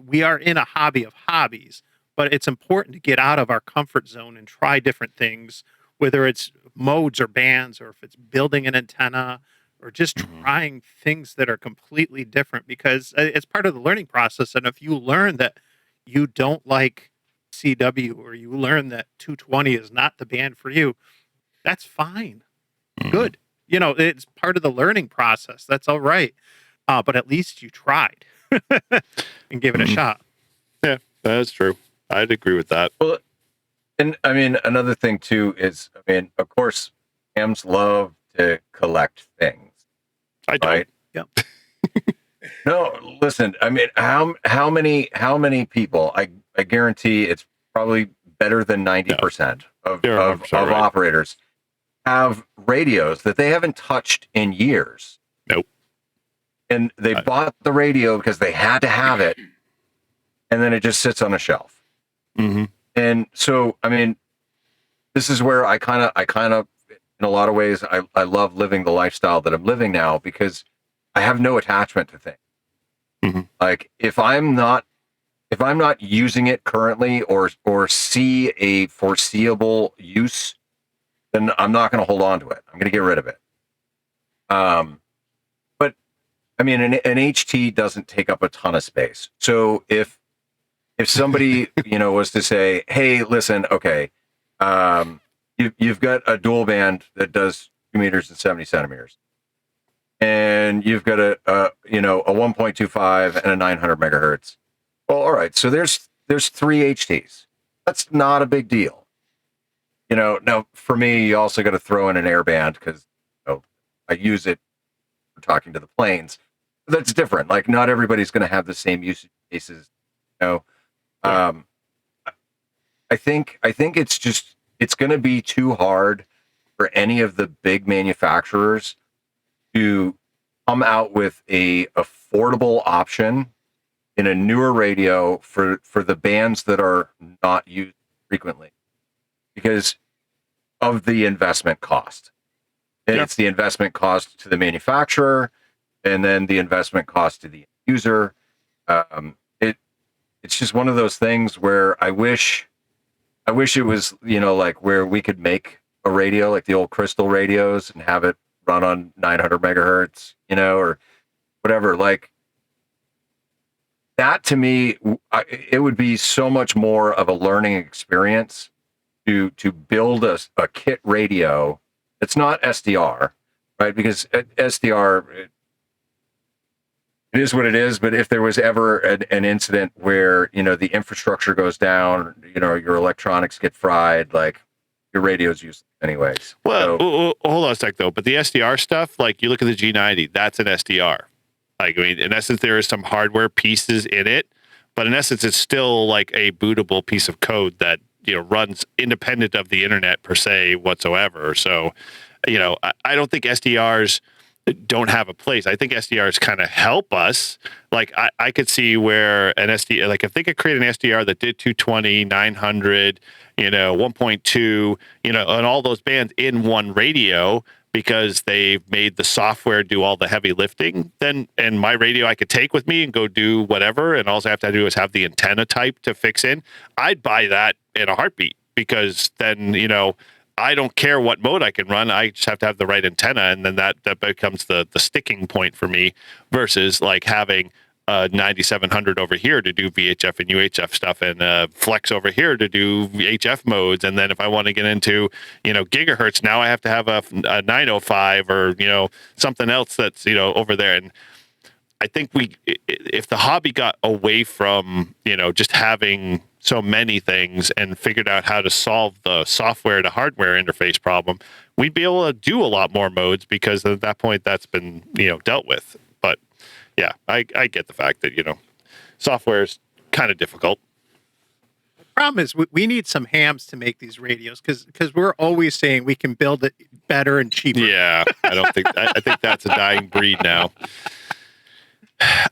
we are in a hobby of hobbies, but it's important to get out of our comfort zone and try different things, whether it's modes or bands, or if it's building an antenna or just trying things that are completely different, because it's part of the learning process. And if you learn that you don't like CW, or you learn that 220 is not the band for you, that's fine. Good. It's part of the learning process. That's all right. But at least you tried and gave it a shot. Yeah, that's true. I'd agree with that. Well, and I mean, another thing too is, of course, hams love to collect things. I don't. Right? Yep. No, listen, how many people, I guarantee it's probably better than 90% of operators have radios that they haven't touched in years. Nope. And they bought the radio because they had to have it, and then it just sits on a shelf. Mm-hmm. And so, this is where I kind of, in a lot of ways, I love living the lifestyle that I'm living now, because I have no attachment to things. Mm-hmm. Like if I'm not using it currently or see a foreseeable use, then I'm not going to hold on to it. I'm going to get rid of it. But an HT doesn't take up a ton of space. So if somebody was to say, hey, listen, okay, you've got a dual band that does 2 meters and 70 centimeters, and you've got a 1.25 and a 900 megahertz. Well, all right. So there's 3 HTs. That's not a big deal. Now for me, you also got to throw in an airband because I use it for talking to the planes. That's different. Like not everybody's going to have the same use cases. I think it's going to be too hard for any of the big manufacturers to come out with a affordable option in a newer radio for the bands that are not used frequently, because of the investment cost. And it's the investment cost to the manufacturer, and then the investment cost to the user. It's just one of those things where I wish it was, like where we could make a radio like the old crystal radios and have it run on 900 megahertz, or whatever. Like that to me, it would be so much more of a learning experience to build a kit radio that's not SDR, right? Because SDR, it is what it is. But if there was ever an incident where, the infrastructure goes down, your electronics get fried, like your radio's useless anyways. Well, hold on a sec though. But the SDR stuff, like you look at the G90, that's an SDR. Like, I mean, in essence, there is some hardware pieces in it, but in essence, it's still like a bootable piece of code that, runs independent of the internet per se whatsoever. So, I don't think SDRs don't have a place. I think SDRs kind of help us. Like I could see where an SDR, like if they could create an SDR that did 220, 900, 1.2, and all those bands in one radio, because they've made the software do all the heavy lifting, then, and my radio I could take with me and go do whatever, and all I have to do is have the antenna type to fix in, I'd buy that in a heartbeat, because then, I don't care what mode I can run. I just have to have the right antenna, and then that becomes the sticking point for me, versus like having 9700 over here to do VHF and UHF stuff, and Flex over here to do HF modes. And then if I want to get into, gigahertz, now I have to have a 905 or, something else that's, over there. And I think if the hobby got away from, just having so many things and figured out how to solve the software to hardware interface problem, we'd be able to do a lot more modes, because at that point that's been, dealt with. But yeah, I get the fact that, software is kind of difficult. The problem is we need some hams to make these radios, because we're always saying we can build it better and cheaper. Yeah, I think that's a dying breed now.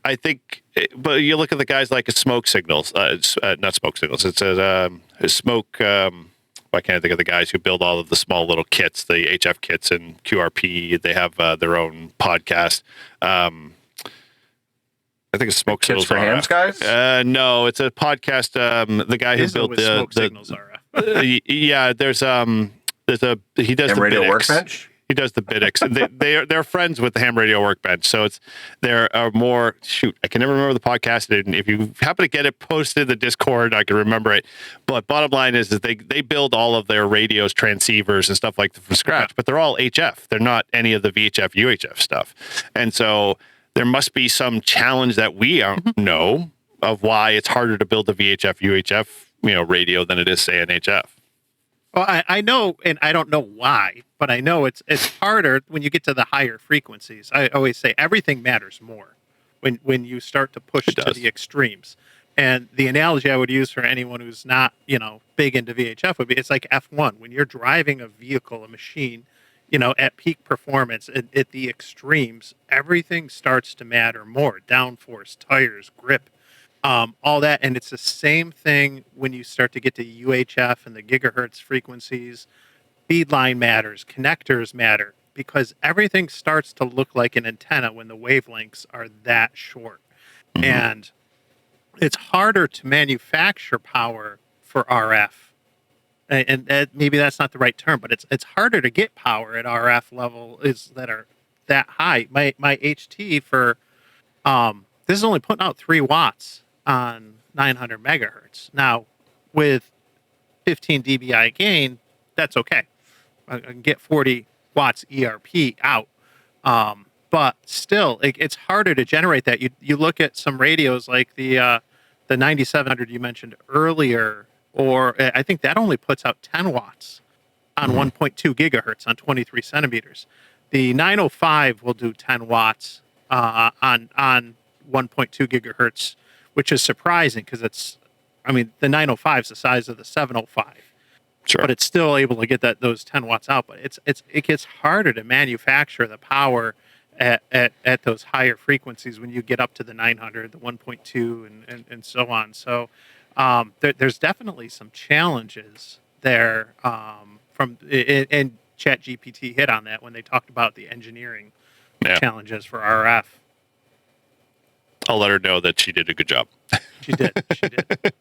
I think, but you look at the guys like Smoke Signals, not Smoke Signals. It's a Smoke. Why can't I think of the guys who build all of the small little kits, the HF kits and QRP? They have their own podcast. I think it's Smoke Signals for Hams guys. No, it's a podcast. The guy who built the Smoke Signals RF. Yeah, he does the Radio Bidix. Workbench. He does the Bidix. They're friends with the Ham Radio Workbench, so they're more. Shoot, I can never remember the podcast. And if you happen to get it posted in the Discord, I can remember it. But bottom line is that they build all of their radios, transceivers, and stuff like that from scratch. But they're all HF. They're not any of the VHF, UHF stuff. And so there must be some challenge that we don't know of why it's harder to build a VHF, UHF, radio than it is, say, an HF. Well, I know, and I don't know why, but I know it's harder when you get to the higher frequencies. I always say everything matters more when you start to push to the extremes. And the analogy I would use for anyone who's not, big into VHF would be, it's like F1. When you're driving a vehicle, a machine, at peak performance, at the extremes, everything starts to matter more. Downforce, tires, grip. All that, and it's the same thing when you start to get to UHF and the gigahertz frequencies. Beadline matters, connectors matter, because everything starts to look like an antenna when the wavelengths are that short. Mm-hmm. And it's harder to manufacture power for RF. And maybe that's not the right term, but it's harder to get power at RF level that are that high. My HT for this is only putting out 3 watts on 900 megahertz. Now, with 15 dBi gain, that's okay. I can get 40 watts ERP out. But still, it's harder to generate that. You look at some radios like the 9700 you mentioned earlier, or I think that only puts out 10 watts on 1.2 gigahertz on 23 centimeters. The 905 will do 10 watts on 1.2 gigahertz, which is surprising, because the 905 is the size of the 705. Sure. But it's still able to get those 10 watts out. But it gets harder to manufacture the power at those higher frequencies when you get up to the 900, the 1.2, and so on. So there's definitely some challenges there. And ChatGPT hit on that when they talked about the engineering challenges for RF. I'll let her know that she did a good job. She did. She did.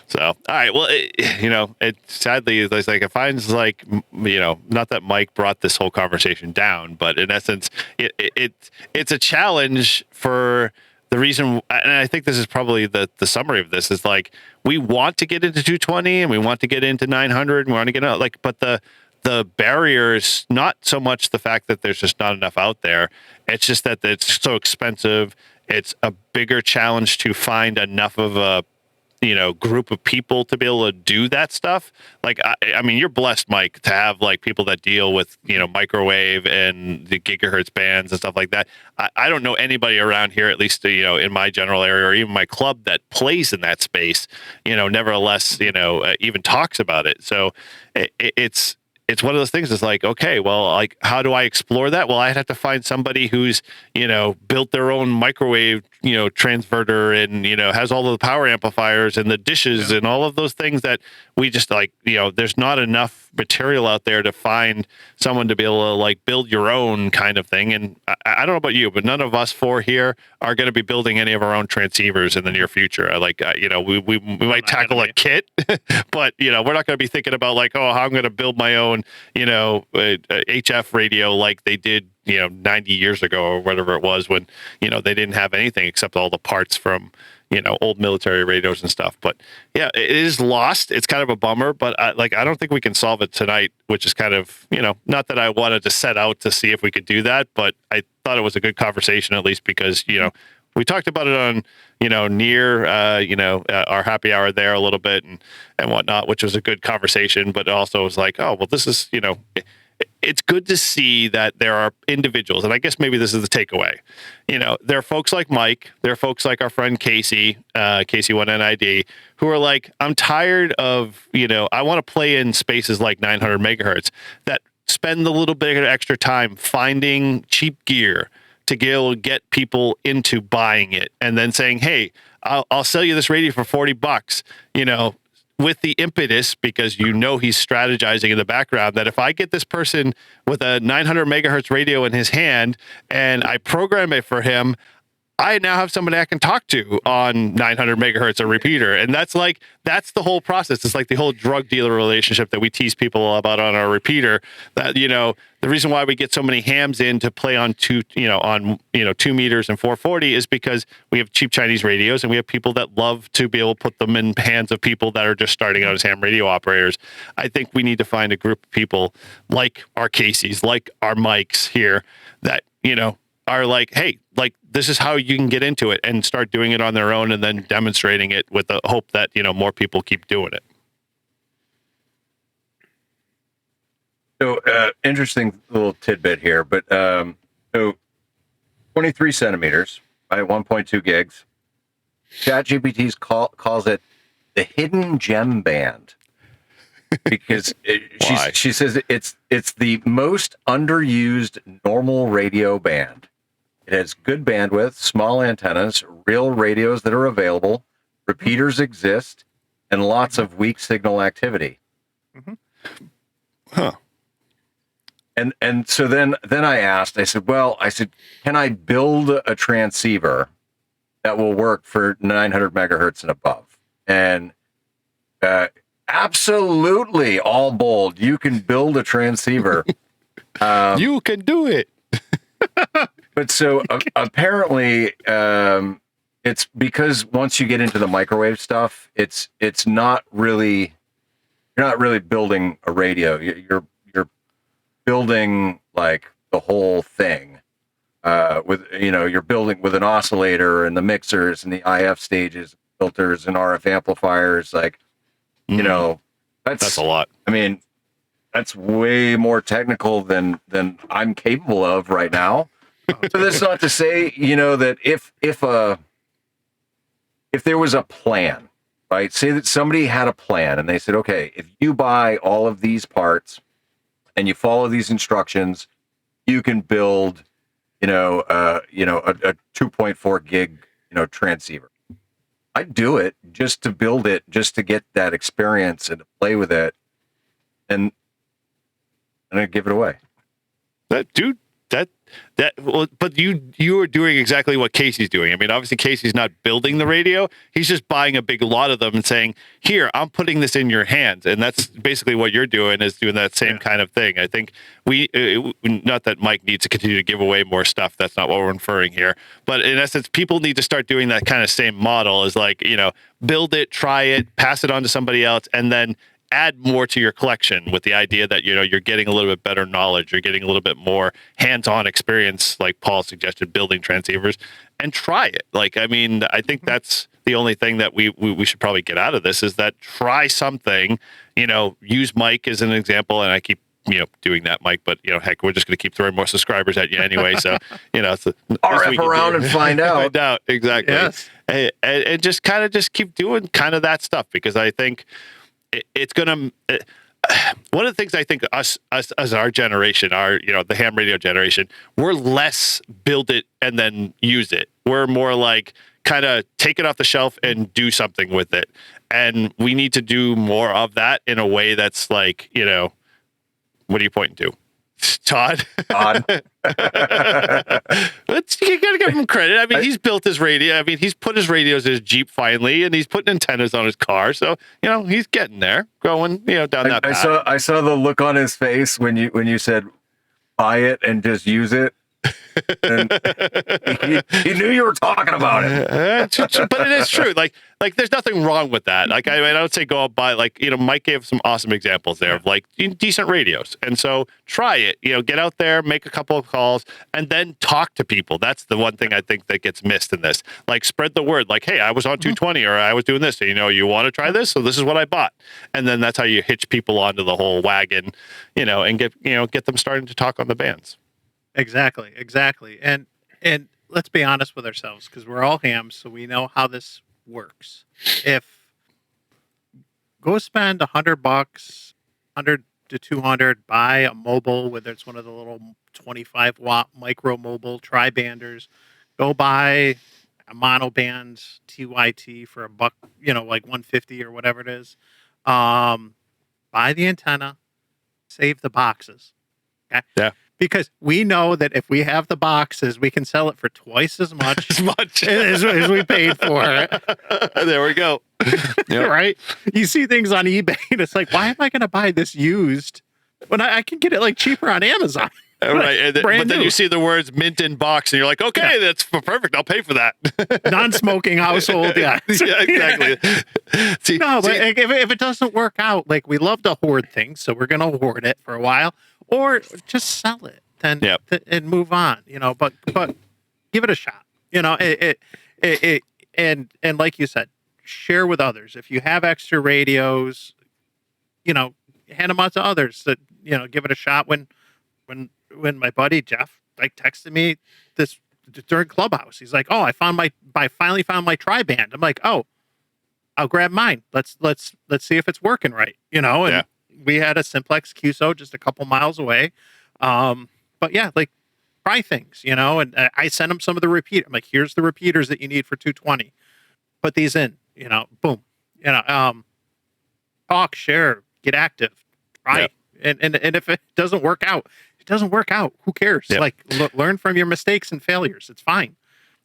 So, all right. Well, it sadly it's like it finds like, not that Mike brought this whole conversation down, but in essence, it's a challenge for the reason. And I think this is probably the summary of this is like, we want to get into 220 and we want to get into 900 and we want to get out but the barrier is not so much the fact that there's just not enough out there. It's just that it's so expensive. It's a bigger challenge to find enough of a group of people to be able to do that stuff. Like, I mean, you're blessed, Mike, to have like people that deal with, microwave and the gigahertz bands and stuff like that. I don't know anybody around here, at least, in my general area or even my club that plays in that space, nevertheless, even talks about it. So it's one of those things. It's like, okay, well, like, how do I explore that? Well, I'd have to find somebody who's, built their own microwave, transverter and, has all of the power amplifiers and the dishes and all of those things that we just like, there's not enough material out there to find someone to be able to like build your own kind of thing. And I don't know about you, but none of us four here are going to be building any of our own transceivers in the near future. We might tackle a kit, but, we're not going to be thinking about like, oh, how I'm going to build my own, HF radio like they did, 90 years ago or whatever it was when, they didn't have anything except all the parts from, old military radios and stuff. But yeah, it is lost. It's kind of a bummer, but I don't think we can solve it tonight, which is kind of, not that I wanted to set out to see if we could do that, but I thought it was a good conversation, at least because, we talked about it on, near, our happy hour there a little bit and whatnot, which was a good conversation, but also was like, oh, well, this is, it's good to see that there are individuals, and I guess maybe this is the takeaway. There are folks like Mike, there are folks like our friend Casey, Casey1NID, who are like, I'm tired of, I want to play in spaces like 900 megahertz that spend a little bit of extra time finding cheap gear to get people into buying it and then saying, hey, I'll sell you this radio for $40, with the impetus, because he's strategizing in the background, that if I get this person with a 900 megahertz radio in his hand and I program it for him, I now have somebody I can talk to on 900 megahertz, a repeater. And that's the whole process. It's like the whole drug dealer relationship that we tease people about on our repeater, that, the reason why we get so many hams in to play on 2 meters and 440 is because we have cheap Chinese radios and we have people that love to be able to put them in hands of people that are just starting out as ham radio operators. I think we need to find a group of people like our Caseys, like our Mikes here that, are like, hey, like, this is how you can get into it, and start doing it on their own and then demonstrating it with the hope that, more people keep doing it. So, interesting little tidbit here, but so 23 centimeters by 1.2 gigs. ChatGPT calls it the hidden gem band because she says it's the most underused normal radio band. It has good bandwidth, small antennas, real radios that are available, repeaters exist, and lots of weak signal activity. Mm-hmm. Huh. And so then I said, can I build a transceiver that will work for 900 megahertz and above? And absolutely, all bold. You can build a transceiver. You can do it. But so apparently, it's because once you get into the microwave stuff, it's not really, you're not really building a radio. You're building like the whole thing. You're building with an oscillator and the mixers and the IF stages, filters and RF amplifiers. Like, that's a lot. I mean, that's way more technical than I'm capable of right now. So that's not to say, that if there was a plan, right? Say that somebody had a plan and they said, okay, if you buy all of these parts and you follow these instructions, you can build, a 2.4 gig, transceiver. I'd do it just to build it, just to get that experience and to play with it, and I'd give it away. That dude Well, but you are doing exactly what Casey's doing. I mean, obviously Casey's not building the radio. He's just buying a big lot of them and saying, "Here, I'm putting this in your hands." And that's basically what you're doing, is doing that same kind of thing. I think not that Mike needs to continue to give away more stuff. That's not what we're inferring here. But in essence, people need to start doing that kind of same model, is like, build it, try it, pass it on to somebody else, and then add more to your collection with the idea that, you're getting a little bit better knowledge, you're getting a little bit more hands-on experience, like Paul suggested, building transceivers, and try it. Like, I mean, I think that's the only thing that we should probably get out of this, is that try something, use Mike as an example. And I keep, doing that, Mike, but heck, we're just going to keep throwing more subscribers at you anyway. So, it's RF around and find out. Find out. Exactly. Yes. And just keep doing kind of that stuff, because I think it's going to, one of the things I think us as our generation, the ham radio generation, we're less build it and then use it. We're more like kind of take it off the shelf and do something with it. And we need to do more of that in a way that's like, what are you pointing to? Todd. Todd. You gotta give him credit. I mean, he's built his radio. I mean, he's put his radios in his Jeep finally, and he's putting antennas on his car. So, he's getting there, going, down that path. I saw the look on his face when you said buy it and just use it. And he knew you were talking about it. But it is true. Like there's nothing wrong with that. Like, I would say go out buy, Mike gave some awesome examples there of like decent radios. And so try it, get out there, make a couple of calls, and then talk to people. That's the one thing I think that gets missed in this. Like, spread the word. Like, hey, I was on 220 or I was doing this. So, you want to try this? So this is what I bought. And then that's how you hitch people onto the whole wagon, and get them starting to talk on the bands. Exactly. And let's be honest with ourselves, because we're all hams, so we know how this works. If go spend $100, 100 to 200, buy a mobile, whether it's one of the little 25-watt micro mobile tri-banders, go buy a monoband TYT for $1, like 150 or whatever it is. Buy the antenna, save the boxes. Okay. Yeah. Because we know that if we have the boxes, we can sell it for twice as much as we paid for it. There we go. Yep. Right? You see things on eBay, and it's like, why am I going to buy this used when I can get it like cheaper on Amazon? Right. But then you see the words mint in box, and you're like, okay, that's perfect. I'll pay for that. Non-smoking household. Yeah. Yeah, exactly. But if it doesn't work out, like, we love to hoard things, so we're going to hoard it for a while. Or just sell it and move on, but give it a shot, and like you said, share with others. If you have extra radios, hand them out to others that, give it a shot. When my buddy Jeff texted me this during Clubhouse, he's like, "Oh, I finally found my tri-band." I'm like, "Oh, I'll grab mine. Let's see if it's working right," and we had a Simplex QSO just a couple miles away. But yeah, like, try things, and I sent him some of the repeat. I'm like, here's the repeaters that you need for 220. Put these in, boom, talk, share, get active, try. Yep. And if it doesn't work out, it doesn't work out. Who cares? Yep. Like, learn from your mistakes and failures. It's fine.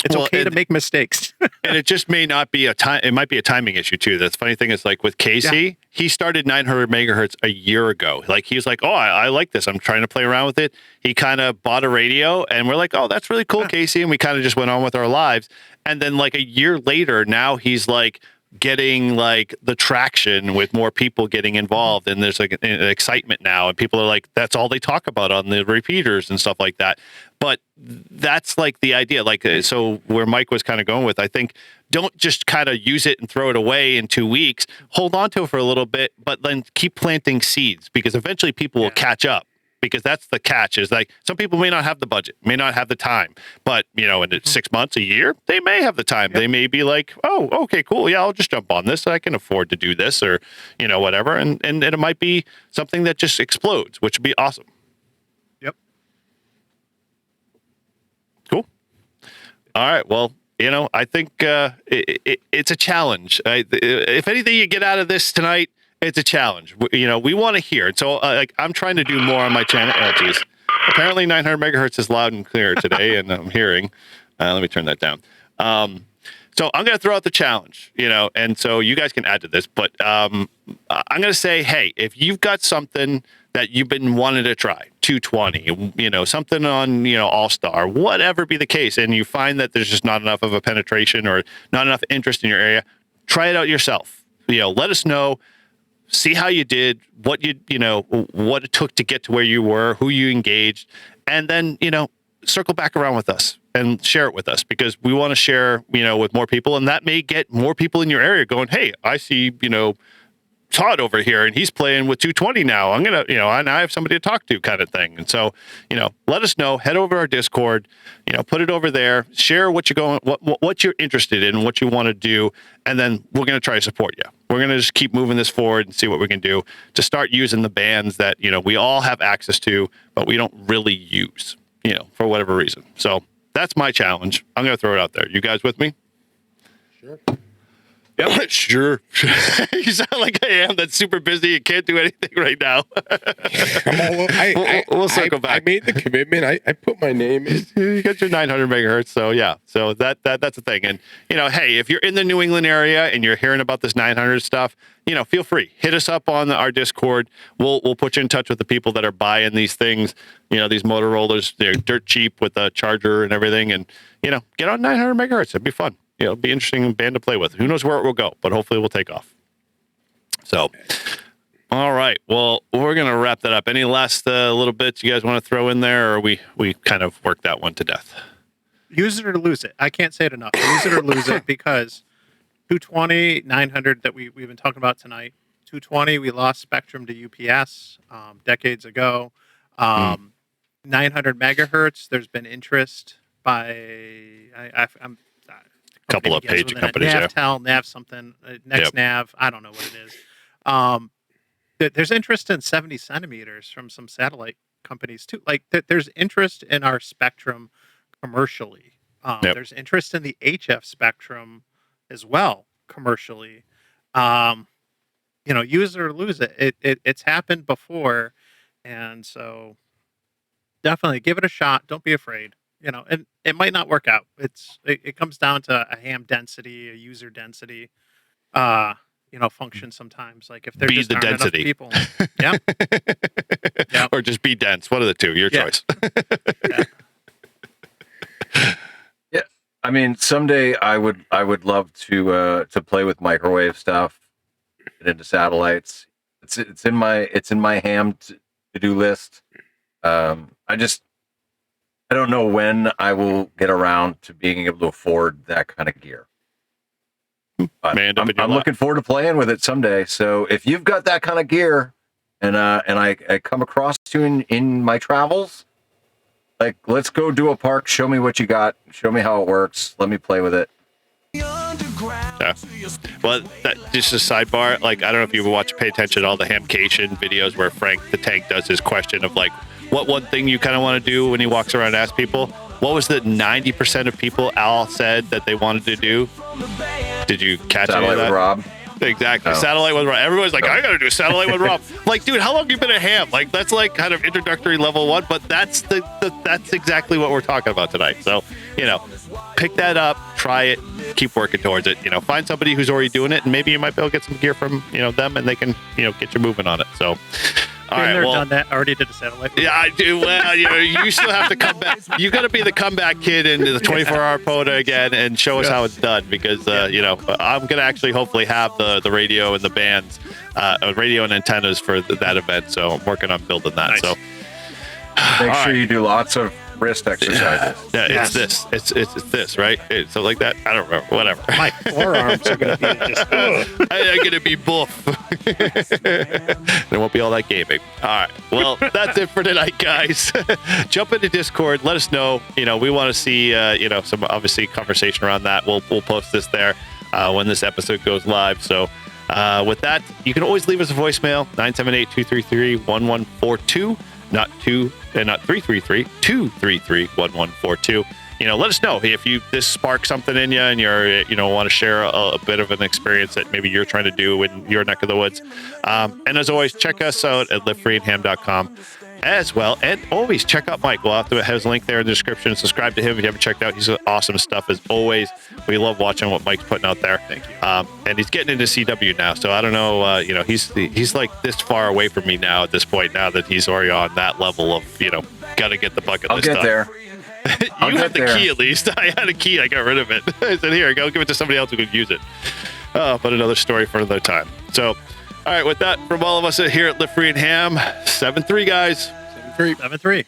It's okay to make mistakes. And it just may not be it might be a timing issue too. The funny thing is, like with Casey, he started 900 megahertz a year ago. Like, he's like, oh, I like this. I'm trying to play around with it. He kind of bought a radio, and we're like, oh, that's really cool, Casey. And we kind of just went on with our lives. And then like a year later, now he's like getting like the traction with more people getting involved, and there's like an excitement now, and people are like, that's all they talk about on the repeaters and stuff like that. But that's like the idea. Like, so where Mike was kind of going with, I think, don't just kind of use it and throw it away in 2 weeks. Hold on to it for a little bit, but then keep planting seeds, because eventually people will catch up. Because that's the catch, is like, some people may not have the budget, may not have the time, but in 6 months, a year, they may have the time. They may be like, oh, okay, cool. Yeah, I'll just jump on this. I can afford to do this, or, whatever. And it might be something that just explodes, which would be awesome. Yep. Cool. All right. Well, I think it's a challenge. If anything you get out of this tonight, it's a challenge. We want to hear it. So, I'm trying to do more on my channel. Oh, geez. Apparently 900 megahertz is loud and clear today, and I'm hearing. Let me turn that down. So I'm going to throw out the challenge, and so you guys can add to this, but I'm going to say, hey, if you've got something that you've been wanting to try, 220, something on, All-Star, whatever be the case, and you find that there's just not enough of a penetration or not enough interest in your area, try it out yourself. Let us know, see how you did, what what it took to get to where you were, who you engaged, and then, circle back around with us and share it with us, because we want to share, with more people, and that may get more people in your area going, hey, I see, Todd over here and he's playing with 220 now. I'm going to, and I have somebody to talk to, kind of thing. And so, let us know, head over to our Discord, put it over there, share what you're interested in, what you want to do. And then we're going to try to support you. We're going to just keep moving this forward and see what we can do to start using the bands that, we all have access to, but we don't really use, for whatever reason. So that's my challenge. I'm going to throw it out there. You guys with me? Sure. Yep, sure. You sound like I am. That's super busy and can't do anything right now. I'm all over. We'll circle back. I made the commitment. I put my name in. You got your 900 megahertz. So yeah. So that's the thing. And hey, if you're in the New England area and you're hearing about this 900 stuff, feel free, hit us up on our Discord. We'll put you in touch with the people that are buying these things. These Motorola's, they're dirt cheap with a charger and everything. And get on 900 megahertz. It'd be fun. It'll be an interesting band to play with. Who knows where it will go, but hopefully we'll take off. So, all right. Well, we're going to wrap that up. Any last little bits you guys want to throw in there, or we kind of worked that one to death? Use it or lose it. I can't say it enough. Use it or lose it, because 220, 900 that we've been talking about tonight, 220, we lost spectrum to UPS decades ago. 900 megahertz, there's been interest by... I'm couple of page companies, Navtel, Nav something, Next Nav, I don't know what it is. There's interest in 70 centimeters from some satellite companies too. Like there's interest in our spectrum commercially. There's interest in the HF spectrum as well commercially. Use it or lose it. It's happened before, and so definitely give it a shot. Don't be afraid. And it might not work out. It comes down to a ham density, a user density, function sometimes. Like if there's just the aren't density. Enough people, yeah, or just be dense. One of the two. Your choice. Yeah, I mean, someday I would love to play with microwave stuff, get into satellites. It's in my ham to-do list. I don't know when I will get around to being able to afford that kind of gear. But I'm looking forward to playing with it someday. So if you've got that kind of gear, and I come across you in my travels, like, let's go do a park. Show me what you got. Show me how it works. Let me play with it. Yeah. Well, just a sidebar. Like, I don't know if you pay attention to all the Hamcation videos where Frank the Tank does his question of like, what one thing you kind of want to do when he walks around and asks people? What was the 90% of people Al said that they wanted to do? Did you catch any of that? Satellite with Rob. Exactly. Satellite with Rob. Everyone's like, I got to do satellite with Rob. Like, dude, how long have you been a ham? Like, that's like kind of introductory level 1, but that's that's exactly what we're talking about tonight. So, pick that up, try it, keep working towards it. Find somebody who's already doing it, and maybe you might be able to get some gear from, them, and they can, get you moving on it. So, all right, done that. Already did the satellite. Yeah, I do. Well, you still have to come back. You got to be the comeback kid in the 24-hour POTA again and show us how it's done, because I'm gonna actually hopefully have the radio and the bands, radio and antennas for that event. So I'm working on building that. Nice. So make sure you do lots of wrist exercises. Yeah, yes. It's this, right? It's something like that. I don't remember. Whatever. My forearms are going to be just. I'm going to be buff. There won't be all that gaming. All right. Well, that's it for tonight, guys. Jump into Discord. Let us know. We want to see some obviously conversation around that. We'll post this there when this episode goes live. So. With that, you can always leave us a voicemail, 978-233-1142. Not 333-233-1142. Let us know if this sparks something in you and you're, want to share a bit of an experience that maybe you're trying to do in your neck of the woods. And as always, check us out at livefreeandham.com. as well. And always check out Mike. We'll have to have his link there in the description. Subscribe to him if you haven't checked out. He's awesome stuff as always. We love watching what Mike's putting out there. Thank you. And he's getting into CW now, so I don't know. He's like this far away from me now at this point. Now that he's already on that level of got to get the bucket list. I'll get there. You had the key at least. I had a key. I got rid of it. I said, here, go give it to somebody else who could use it. But another story for another time. So, all right, with that, from all of us here at Live Free and Ham, 7-3, guys. 7-3. 7-3.